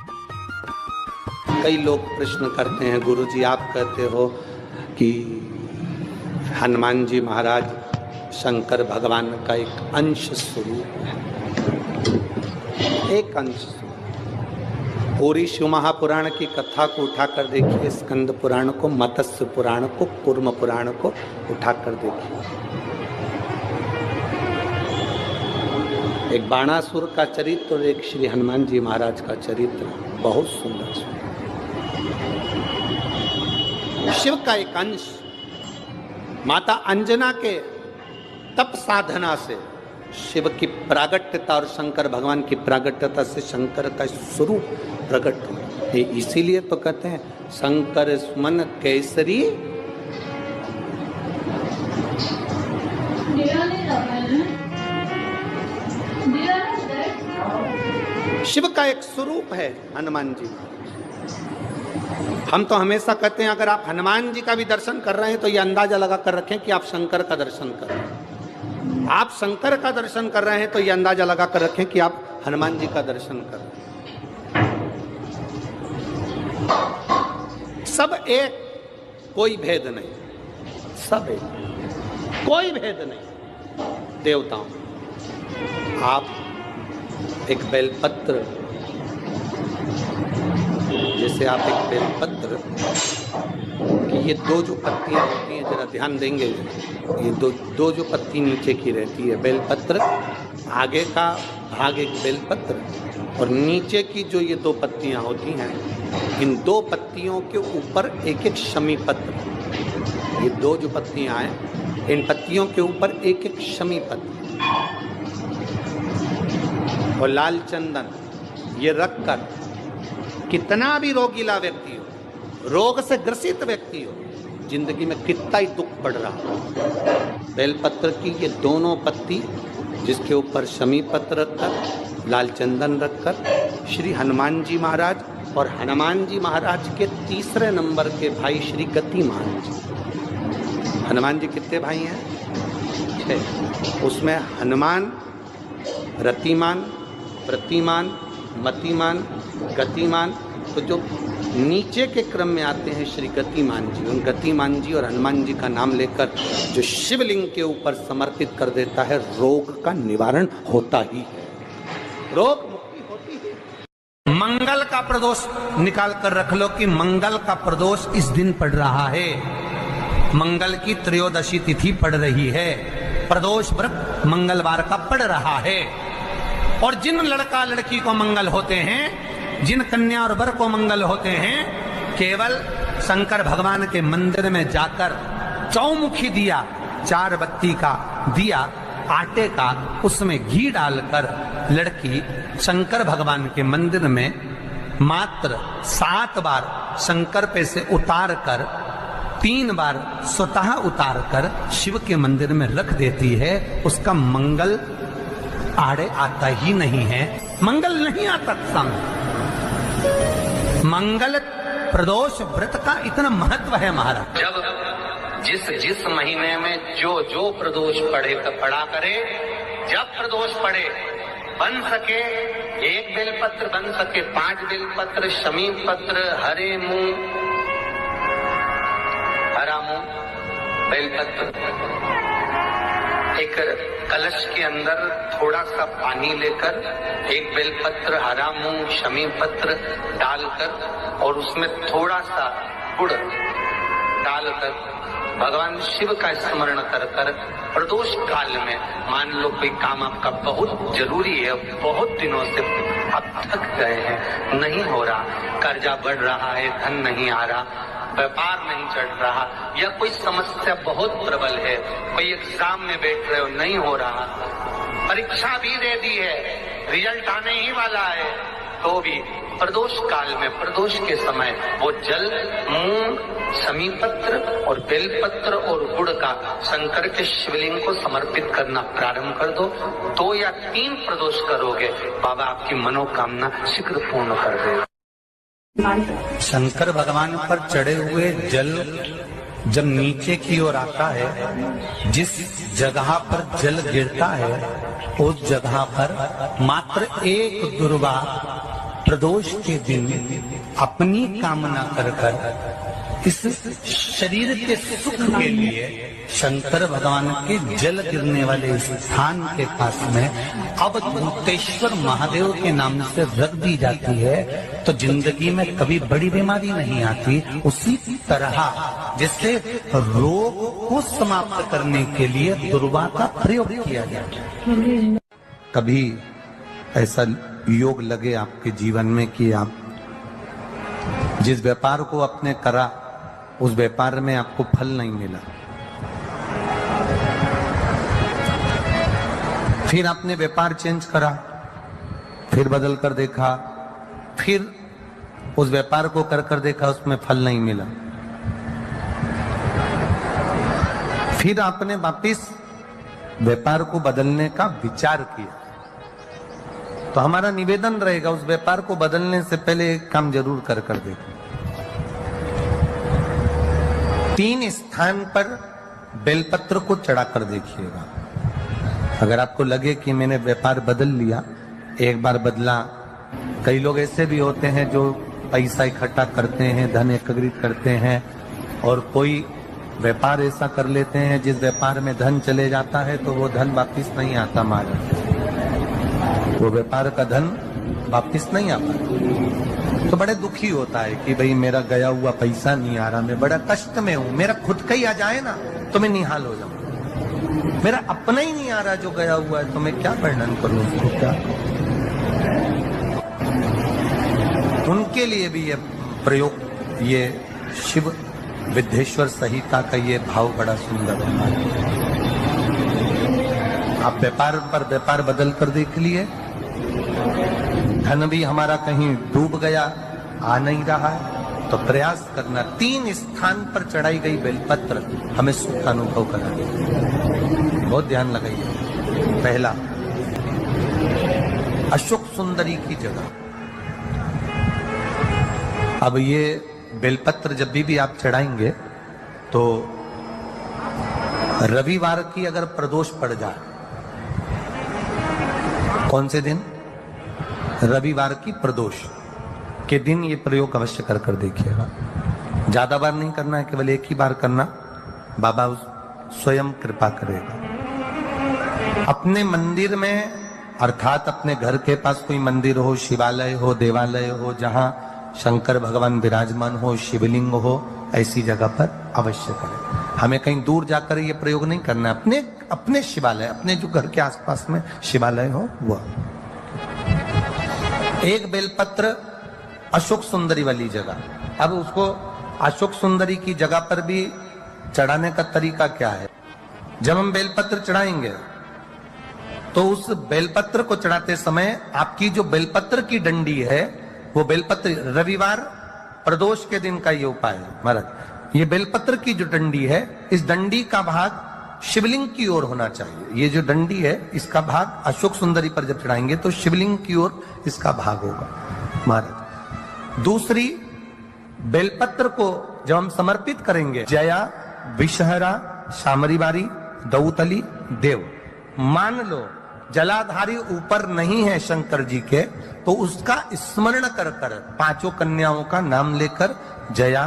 कई लोग प्रश्न करते हैं, गुरुजी आप कहते हो कि हनुमान जी महाराज शंकर भगवान का एक अंश स्वरूप है, एक अंश। पूरी शिव महापुराण की कथा को उठाकर देखिए, स्कंद पुराण को, मत्स्य पुराण को, कूर्म पुराण को उठाकर देखिए। एक बाणासुर का चरित्र और एक श्री हनुमान जी महाराज का चरित्र बहुत सुंदर। शिव का एक अंश माता अंजना के तप साधना से शिव की प्रागट्यता और शंकर भगवान की प्रागट्यता से शंकर का स्वरूप प्रकट हुआ। ये इसीलिए तो कहते हैं शंकर सुमन केसरी। शिव का एक स्वरूप है हनुमान जी। हम तो हमेशा कहते हैं अगर आप हनुमान जी का भी दर्शन कर रहे हैं तो ये अंदाजा लगा कर रखें कि आप शंकर का दर्शन कर रहे हैं। आप शंकर का दर्शन कर रहे हैं तो ये अंदाजा लगा कर रखें कि आप हनुमान जी का दर्शन कर रहे हैं। सब एक, कोई भेद नहीं, सब एक, कोई भेद नहीं। देवताओं, आप एक बेलपत्र, जैसे आप एक बेलपत्र कि ये दो जो पत्तियां होती हैं, जरा ध्यान देंगे, ये दो जो पत्ती नीचे की रहती है बेलपत्र, आगे का भाग एक बेलपत्र और नीचे की जो ये दो पत्तियां होती हैं, इन दो पत्तियों के ऊपर एक एक शमी पत्र। ये दो जो पत्तियां हैं, इन पत्तियों के ऊपर एक एक शमी पत्र और लाल चंदन ये रखकर कितना भी रोगीला व्यक्ति हो, रोग से ग्रसित व्यक्ति हो, जिंदगी में कितना ही दुख पड़ रहा हो, बेलपत्र की ये दोनों पत्ती जिसके ऊपर शमी पत्र रखकर, लाल चंदन रखकर श्री हनुमान जी महाराज और हनुमान जी महाराज के तीसरे नंबर के भाई श्री गतिमान जी। हनुमान जी कितने भाई हैं? 6। उसमें हनुमान, रतिमान, प्रतिमान, मतिमान, गतिमान, तो जो नीचे के क्रम में आते हैं श्री गतिमान जी, उन गतिमान जी और हनुमान जी का नाम लेकर जो शिवलिंग के ऊपर समर्पित कर देता है, रोग का निवारण होता ही है, रोग मुक्ति होती है। मंगल का प्रदोष निकाल कर रख लो कि मंगल का प्रदोष इस दिन पड़ रहा है, मंगल की त्रयोदशी तिथि पड़ रही है, प्रदोष व्रत मंगलवार का पड़ रहा है। और जिन लड़का लड़की को मंगल होते हैं, जिन कन्या और वर को मंगल होते हैं, केवल शंकर भगवान के मंदिर में जाकर चौमुखी दिया, 4 बत्ती का दिया आटे का, उसमें घी डालकर लड़की शंकर भगवान के मंदिर में मात्र 7 बार शंकर पे से उतार कर 3 बार स्वतः उतार कर शिव के मंदिर में रख देती है, उसका मंगल आड़े आता ही नहीं है, मंगल नहीं आता सामने। मंगल प्रदोष व्रत का इतना महत्व है महाराज। जब जिस महीने में जो प्रदोष पड़ा करे, जब प्रदोष पड़े, बन सके 1 बेलपत्र, बन सके 5 बेलपत्र, शमी पत्र, हरे मूंग, हरा मूंग, बेलपत्र, एक कलश के अंदर थोड़ा सा पानी लेकर 1 बेलपत्र, हरा मूंग, शमी पत्र डालकर और उसमें थोड़ा सा गुड़ डालकर भगवान शिव का स्मरण कर कर प्रदोष काल में, मान लो कोई काम आपका बहुत जरूरी है, बहुत दिनों से आप थक गए हैं, नहीं हो रहा, कर्जा बढ़ रहा है, धन नहीं आ रहा, व्यापार नहीं चढ़ रहा, या कोई समस्या बहुत प्रबल है, कोई एग्जाम में बैठ रहे हो, नहीं हो रहा, परीक्षा भी दे दी है, रिजल्ट आने ही वाला है, तो भी प्रदोष काल में, प्रदोष के समय वो जल, मूंग, शमी पत्र और बेलपत्र और गुड़ का शंकर के शिवलिंग को समर्पित करना प्रारंभ कर दो। 2 या 3 प्रदोष करोगे, बाबा आपकी मनोकामना शीघ्र पूर्ण कर देगा। शंकर भगवान पर चढ़े हुए जल जब नीचे की ओर आता है, जिस जगह पर जल गिरता है उस जगह पर मात्र 1 दुर्गा प्रदोष के दिन अपनी कामना कर इस शरीर के सुख के लिए शंकर भगवान के जल गिरने वाले स्थान के पास में अवधूतेश्वर महादेव के नाम से रख दी जाती है तो जिंदगी में कभी बड़ी बीमारी नहीं आती। उसी तरह जिससे रोग को समाप्त करने के लिए दुर्वा का प्रयोग किया जाए। कभी ऐसा योग लगे आपके जीवन में कि आप जिस व्यापार को आपने करा उस व्यापार में आपको फल नहीं मिला, फिर आपने व्यापार चेंज करा, फिर बदल कर देखा, फिर उस व्यापार को कर देखा, उसमें फल नहीं मिला, फिर आपने वापिस व्यापार को बदलने का विचार किया, तो हमारा निवेदन रहेगा उस व्यापार को बदलने से पहले एक काम जरूर कर देखो। 3 स्थान पर बेलपत्र को चढ़ाकर देखिएगा। अगर आपको लगे कि मैंने व्यापार बदल लिया, एक बार बदला, कई लोग ऐसे भी होते हैं जो पैसा इकट्ठा करते हैं, धन एकत्रित करते हैं और कोई व्यापार ऐसा कर लेते हैं जिस व्यापार में धन चले जाता है तो वो धन वापिस नहीं आता, वो व्यापार का धन वापिस नहीं आता, तो बड़े दुखी होता है कि भाई मेरा गया हुआ पैसा नहीं आ रहा, मैं बड़ा कष्ट में हूं, मेरा खुद का ही आ जाए ना तो मैं निहाल हो जाऊं, मेरा अपना ही नहीं आ रहा जो गया हुआ है तो मैं क्या वर्णन करूं उसको, क्या। उनके लिए भी ये प्रयोग, ये शिव विद्येश्वर संहिता का ये भाव बड़ा सुंदर है। आप व्यापार पर व्यापार बदल कर देख लिए, धन भी हमारा कहीं डूब गया, आ नहीं रहा है, तो प्रयास करना 3 स्थान पर चढ़ाई गई बेलपत्र हमें सुख का अनुभव करा। बहुत ध्यान लगाइए। पहला, अशोक सुंदरी की जगह। अब ये बेलपत्र जब भी आप चढ़ाएंगे तो रविवार की अगर प्रदोष पड़ जाए, कौन से दिन? रविवार की प्रदोष के दिन ये प्रयोग अवश्य कर देखिएगा। ज्यादा बार नहीं करना है, केवल एक ही बार करना, बाबा स्वयं कृपा करेगा। अपने मंदिर में, अर्थात अपने घर के पास कोई मंदिर हो, शिवालय हो, देवालय हो, जहां शंकर भगवान विराजमान हो, शिवलिंग हो, ऐसी जगह पर अवश्य करें। हमें कहीं दूर जाकर ये प्रयोग नहीं करना है, अपने शिवालय, अपने जो घर के आसपास में शिवालय हो वह। एक बेलपत्र अशोक सुंदरी वाली जगह। अब उसको अशोक सुंदरी की जगह पर भी चढ़ाने का तरीका क्या है? जब हम बेलपत्र चढ़ाएंगे तो उस बेलपत्र को चढ़ाते समय आपकी जो बेलपत्र की डंडी है वो बेलपत्र, रविवार प्रदोष के दिन का ये उपाय है महाराज। ये बेलपत्र की जो डंडी है, इस डंडी का भाग शिवलिंग की ओर होना चाहिए। ये जो डंडी है इसका भाग अशोक सुंदरी पर जब चढ़ाएंगे तो शिवलिंग की ओर इसका भाग होगा महाराज। दूसरी, बेलपत्र को जब हम समर्पित करेंगे, जया, विषहरा, शामरीवारी, दौतली, देव, मान लो जलाधारी ऊपर नहीं है शंकर जी के, तो उसका स्मरण कर 5 कन्याओं का नाम लेकर जया,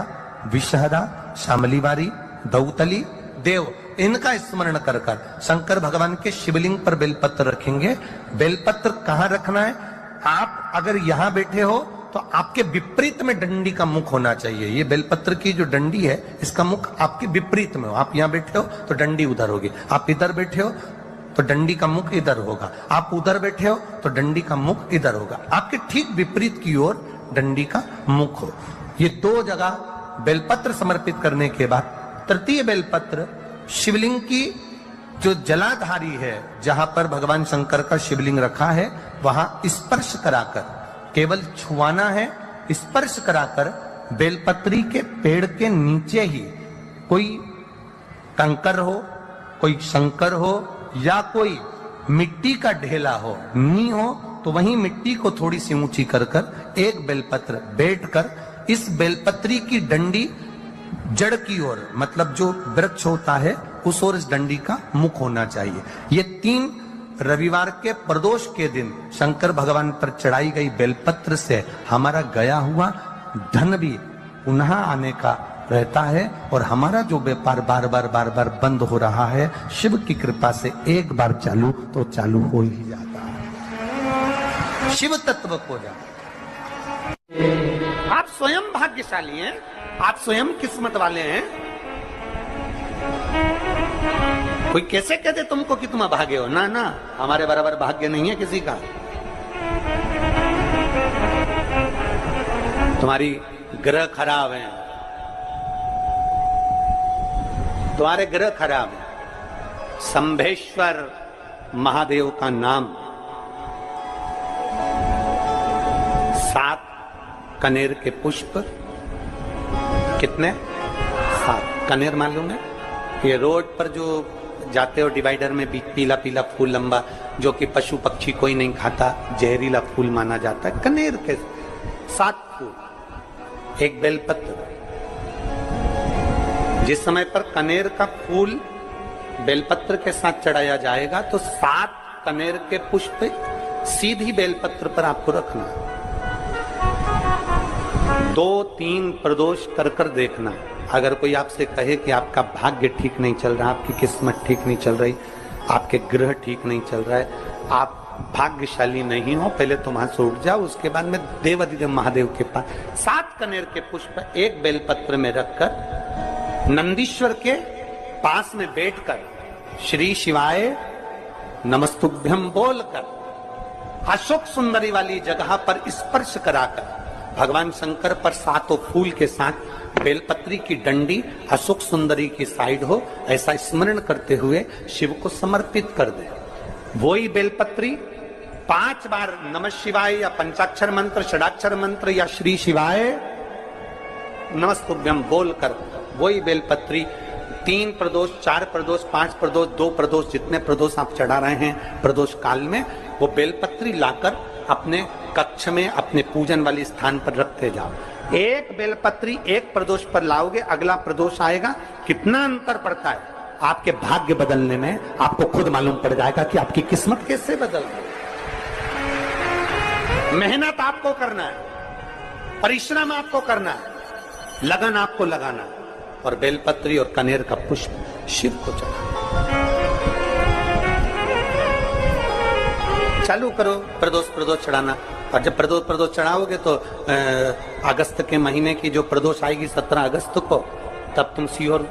विषहरा, शामलीवारी, दौतली, देव, इनका स्मरण कर शंकर भगवान के शिवलिंग पर बेलपत्र रखेंगे। बेलपत्र कहां रखना है? आप अगर यहां बैठे हो तो आपके विपरीत में डंडी का मुख होना चाहिए। ये बेलपत्र की जो डंडी है इसका मुख आपके विपरीत में हो। आप यहां बैठे हो तो डंडी उधर होगी, आप इधर बैठे हो तो डंडी का मुख इधर होगा, आप उधर बैठे हो तो डंडी का मुख इधर होगा। आपके ठीक विपरीत की ओर डंडी का मुख हो। ये 2 जगह बेलपत्र समर्पित करने के बाद तृतीय बेलपत्र शिवलिंग की जो जलाधारी है, जहां पर भगवान शंकर का शिवलिंग रखा है, वहां स्पर्श कराकर, केवल छुआना है, स्पर्श कराकर बेलपत्री के पेड़ के नीचे ही कोई कंकर हो, कोई शंकर हो या कोई मिट्टी का ढेला हो, नी हो, तो वहीं मिट्टी को थोड़ी सी ऊंची कर एक बेलपत्र बैठकर इस बेलपत्री की डंडी जड़ की ओर, मतलब जो वृक्ष होता है उस ओर इस डंडी का मुख होना चाहिए। ये 3 रविवार के प्रदोष के दिन शंकर भगवान पर चढ़ाई गई बेलपत्र से हमारा गया हुआ धन भी पुनः आने का रहता है। और हमारा जो व्यापार बार बार बंद हो रहा है, शिव की कृपा से एक बार चालू तो चालू हो ही जाता है, शिव तत्व को जाता। आप स्वयं भाग्यशाली हैं, आप स्वयं किस्मत वाले हैं। कोई कैसे कहते तुमको कि तुम अभागे हो? ना ना, हमारे बराबर भाग्य नहीं है किसी का। तुम्हारी ग्रह खराब है, तुम्हारे ग्रह खराब है। शंभेश्वर महादेव का नाम 7 कनेर के पुष्प, कितने? 7 कनेर मालूम है? ये रोड पर जो जाते हो डिवाइडर में पीला पीला फूल लंबा, जो कि पशु पक्षी कोई नहीं खाता, जहरीला फूल माना जाता है। कनेर के 7 फूल, एक बेलपत्र। जिस समय पर कनेर का फूल बेलपत्र के साथ चढ़ाया जाएगा तो 7 कनेर के पुष्प सीधी बेलपत्र पर आपको रखना। 2-3 प्रदोष कर कर देखना। अगर कोई आपसे कहे कि आपका भाग्य ठीक नहीं चल रहा, आपकी किस्मत ठीक नहीं चल रही, आपके ग्रह ठीक नहीं चल रहा है, आप भाग्यशाली नहीं हो, पहले तुम वहां से उठ जाओ। उसके बाद में देवाधिदेव महादेव के पास 7 कनेर के पुष्प एक बेलपत्र में रखकर नंदीश्वर के पास में बैठकर श्री शिवाय नमस्तुभ्यम बोलकर अशोक सुंदरी वाली जगह पर स्पर्श कराकर भगवान शंकर पर 7 फूल के साथ बेलपत्री की डंडी अशोक सुंदरी की साइड हो, ऐसा स्मरण करते हुए शिव को समर्पित कर दे। वही बेलपत्री 5 बार नमः शिवाय या पंचाक्षर मंत्र, षडाक्षर मंत्र या श्री शिवाय नमस्तुभ्यम बोलकर वही बेलपत्री 3 प्रदोष, 4 प्रदोष, 5 प्रदोष, 2 प्रदोष, जितने प्रदोष आप चढ़ा रहे हैं प्रदोष काल में, वो बेलपत्री लाकर अपने कक्ष में अपने पूजन वाले स्थान पर रखते जाओ। एक बेलपत्री एक प्रदोष पर लाओगे, अगला प्रदोष आएगा, कितना अंतर पड़ता है आपके भाग्य बदलने में, आपको खुद मालूम पड़ जाएगा कि आपकी किस्मत कैसे बदल गई। मेहनत आपको करना है, परिश्रम आपको करना है, लगन आपको लगाना है, और बेलपत्री और कनेर का पुष्प शिव को चढ़ाना। चालू करो प्रदोष चढ़ाना। और जब प्रदोष चढ़ाओगे तो अगस्त के महीने की जो प्रदोष आएगी 17 अगस्त को, तब तुम सीहोर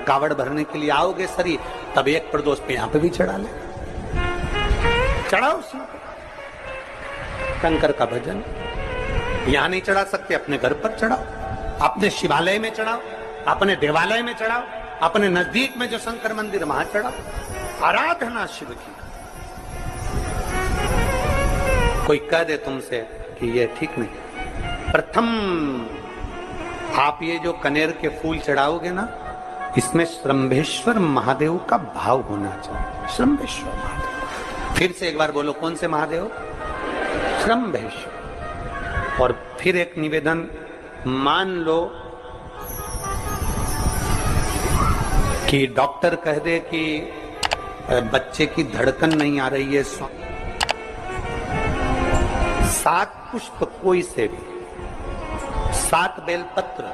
कावड़ भरने के लिए आओगे सरी, तब एक प्रदोष पे यहाँ पे भी चढ़ा ले, चढ़ाओ शंकर का भजन। यहाँ नहीं चढ़ा सकते, अपने घर पर चढ़ाओ, अपने शिवालय में चढ़ाओ, अपने देवालय में चढ़ाओ, अपने नजदीक में जो शंकर मंदिर वहां चढ़ाओ। आराधना शिव की। कोई कह दे तुमसे कि ये ठीक नहीं, प्रथम आप ये जो कनेर के फूल चढ़ाओगे ना, इसमें श्रंभेश्वर महादेव का भाव होना चाहिए। श्रंभेश्वर महादेव, फिर से एक बार बोलो, कौन से महादेव? श्रंभेश्वर। और फिर एक निवेदन, मान लो कि डॉक्टर कह दे कि बच्चे की धड़कन नहीं आ रही है, 7 पुष्प कोई से भी, 7 बेलपत्र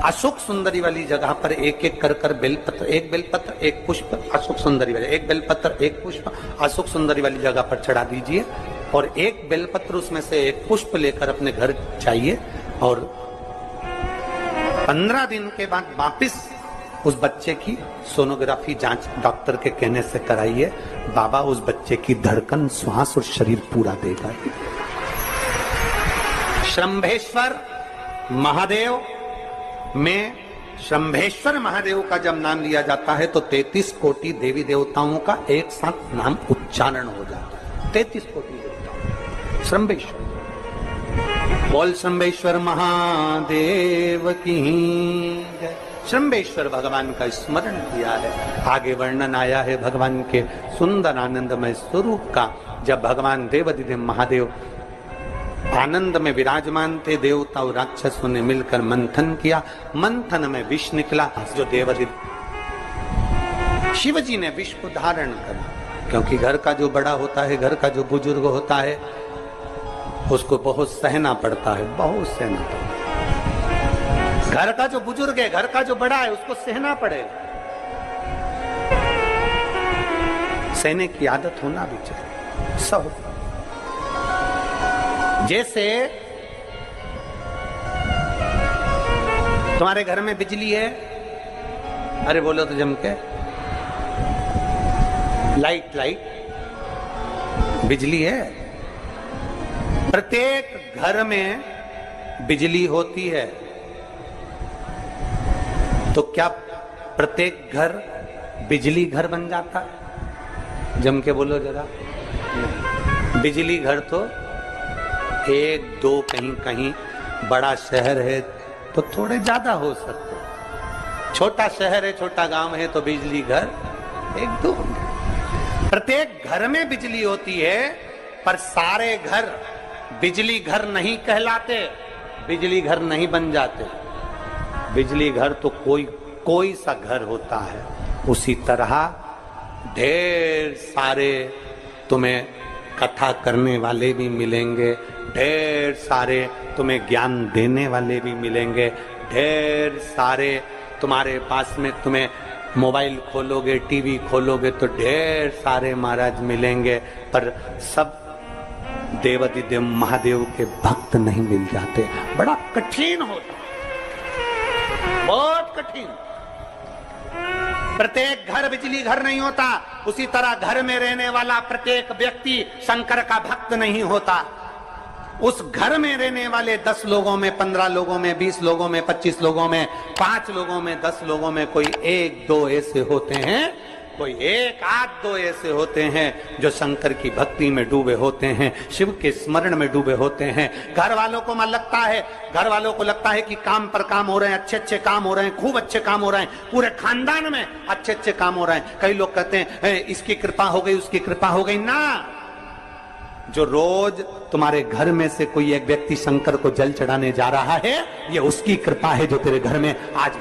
अशोक सुंदरी वाली जगह पर एक एक कर बेलपत्र, एक बेलपत्र एक पुष्प अशोक सुंदरी वाली, एक बेलपत्र एक पुष्प अशोक सुंदरी वाली जगह पर चढ़ा दीजिए, और एक बेलपत्र उसमें से एक पुष्प लेकर अपने घर चाहिए, और 15 दिन के बाद वापिस उस बच्चे की सोनोग्राफी जांच डॉक्टर के कहने से कराइए। बाबा उस बच्चे की धड़कन, श्वास और शरीर पूरा देगा। श्रंभेश्वर महादेव में श्रंभेश्वर महादेव का जब नाम लिया जाता है तो 33 कोटि देवी देवताओं का एक साथ नाम उच्चारण हो जाता है। 33 कोटि देवता श्रंभेश्वर। बोल श्रंभेश्वर महादेव की जय। श्रंभेश्वर भगवान का स्मरण किया है। आगे वर्णन आया है भगवान के सुंदर आनंदमय स्वरूप का। जब भगवान देवाधिदेव महादेव आनंद में विराजमान थे, देवता और राक्षसों ने मिलकर मंथन किया। मंथन में विष निकला, जो देवाधिदेव शिव जी ने विष को धारण करा, क्योंकि घर का जो बड़ा होता है, घर का जो बुजुर्ग होता है, उसको बहुत सहना पड़ता है, बहुत सहना पड़ता है। घर का जो बुजुर्ग है, घर का जो बड़ा है, उसको सहना पड़ेगा। सहने की आदत होना भी चाहिए सब। जैसे तुम्हारे घर में बिजली है, अरे बोलो तो जम के, लाइट बिजली है। प्रत्येक घर में बिजली होती है, तो क्या प्रत्येक घर बिजली घर बन जाता है? जम के बोलो जरा। बिजली घर तो एक दो, कहीं कहीं बड़ा शहर है तो थोड़े ज्यादा हो सकते, छोटा शहर है, छोटा गांव है तो बिजली घर एक दो होंगे। प्रत्येक घर में बिजली होती है, पर सारे घर बिजली घर नहीं कहलाते, बिजली घर नहीं बन जाते। बिजली घर तो कोई सा घर होता है। उसी तरह ढेर सारे तुम्हें कथा करने वाले भी मिलेंगे, ढेर सारे तुम्हें ज्ञान देने वाले भी मिलेंगे, ढेर सारे तुम्हारे पास में, तुम्हें मोबाइल खोलोगे, टीवी खोलोगे तो ढेर सारे महाराज मिलेंगे, पर सब देवाधिदेव महादेव के भक्त नहीं मिल जाते। बड़ा कठिन होता, बहुत कठिन। प्रत्येक घर बिजली घर नहीं होता, उसी तरह घर में रहने वाला प्रत्येक व्यक्ति शंकर का भक्त नहीं होता। उस घर में रहने वाले 10 लोगों में, 15 लोगों में, 20 लोगों में, 25 लोगों में, 5 लोगों में, 10 लोगों में कोई 1-2 ऐसे होते हैं, कोई 1-8-2 ऐसे होते हैं जो शंकर की भक्ति में डूबे होते हैं, शिव के स्मरण में डूबे होते हैं। घर वालों को लगता है कि काम पर काम हो रहे हैं, अच्छे काम हो रहे हैं, खूब अच्छे काम हो रहे हैं, पूरे खानदान में अच्छे काम हो रहे हैं। कई लोग कहते हैं इसकी कृपा हो गई, उसकी कृपा हो गई ना। जो रोज तुम्हारे घर में से कोई एक व्यक्ति शंकर को जल चढ़ाने जा रहा है, ये उसकी कृपा है जो तेरे घर में आज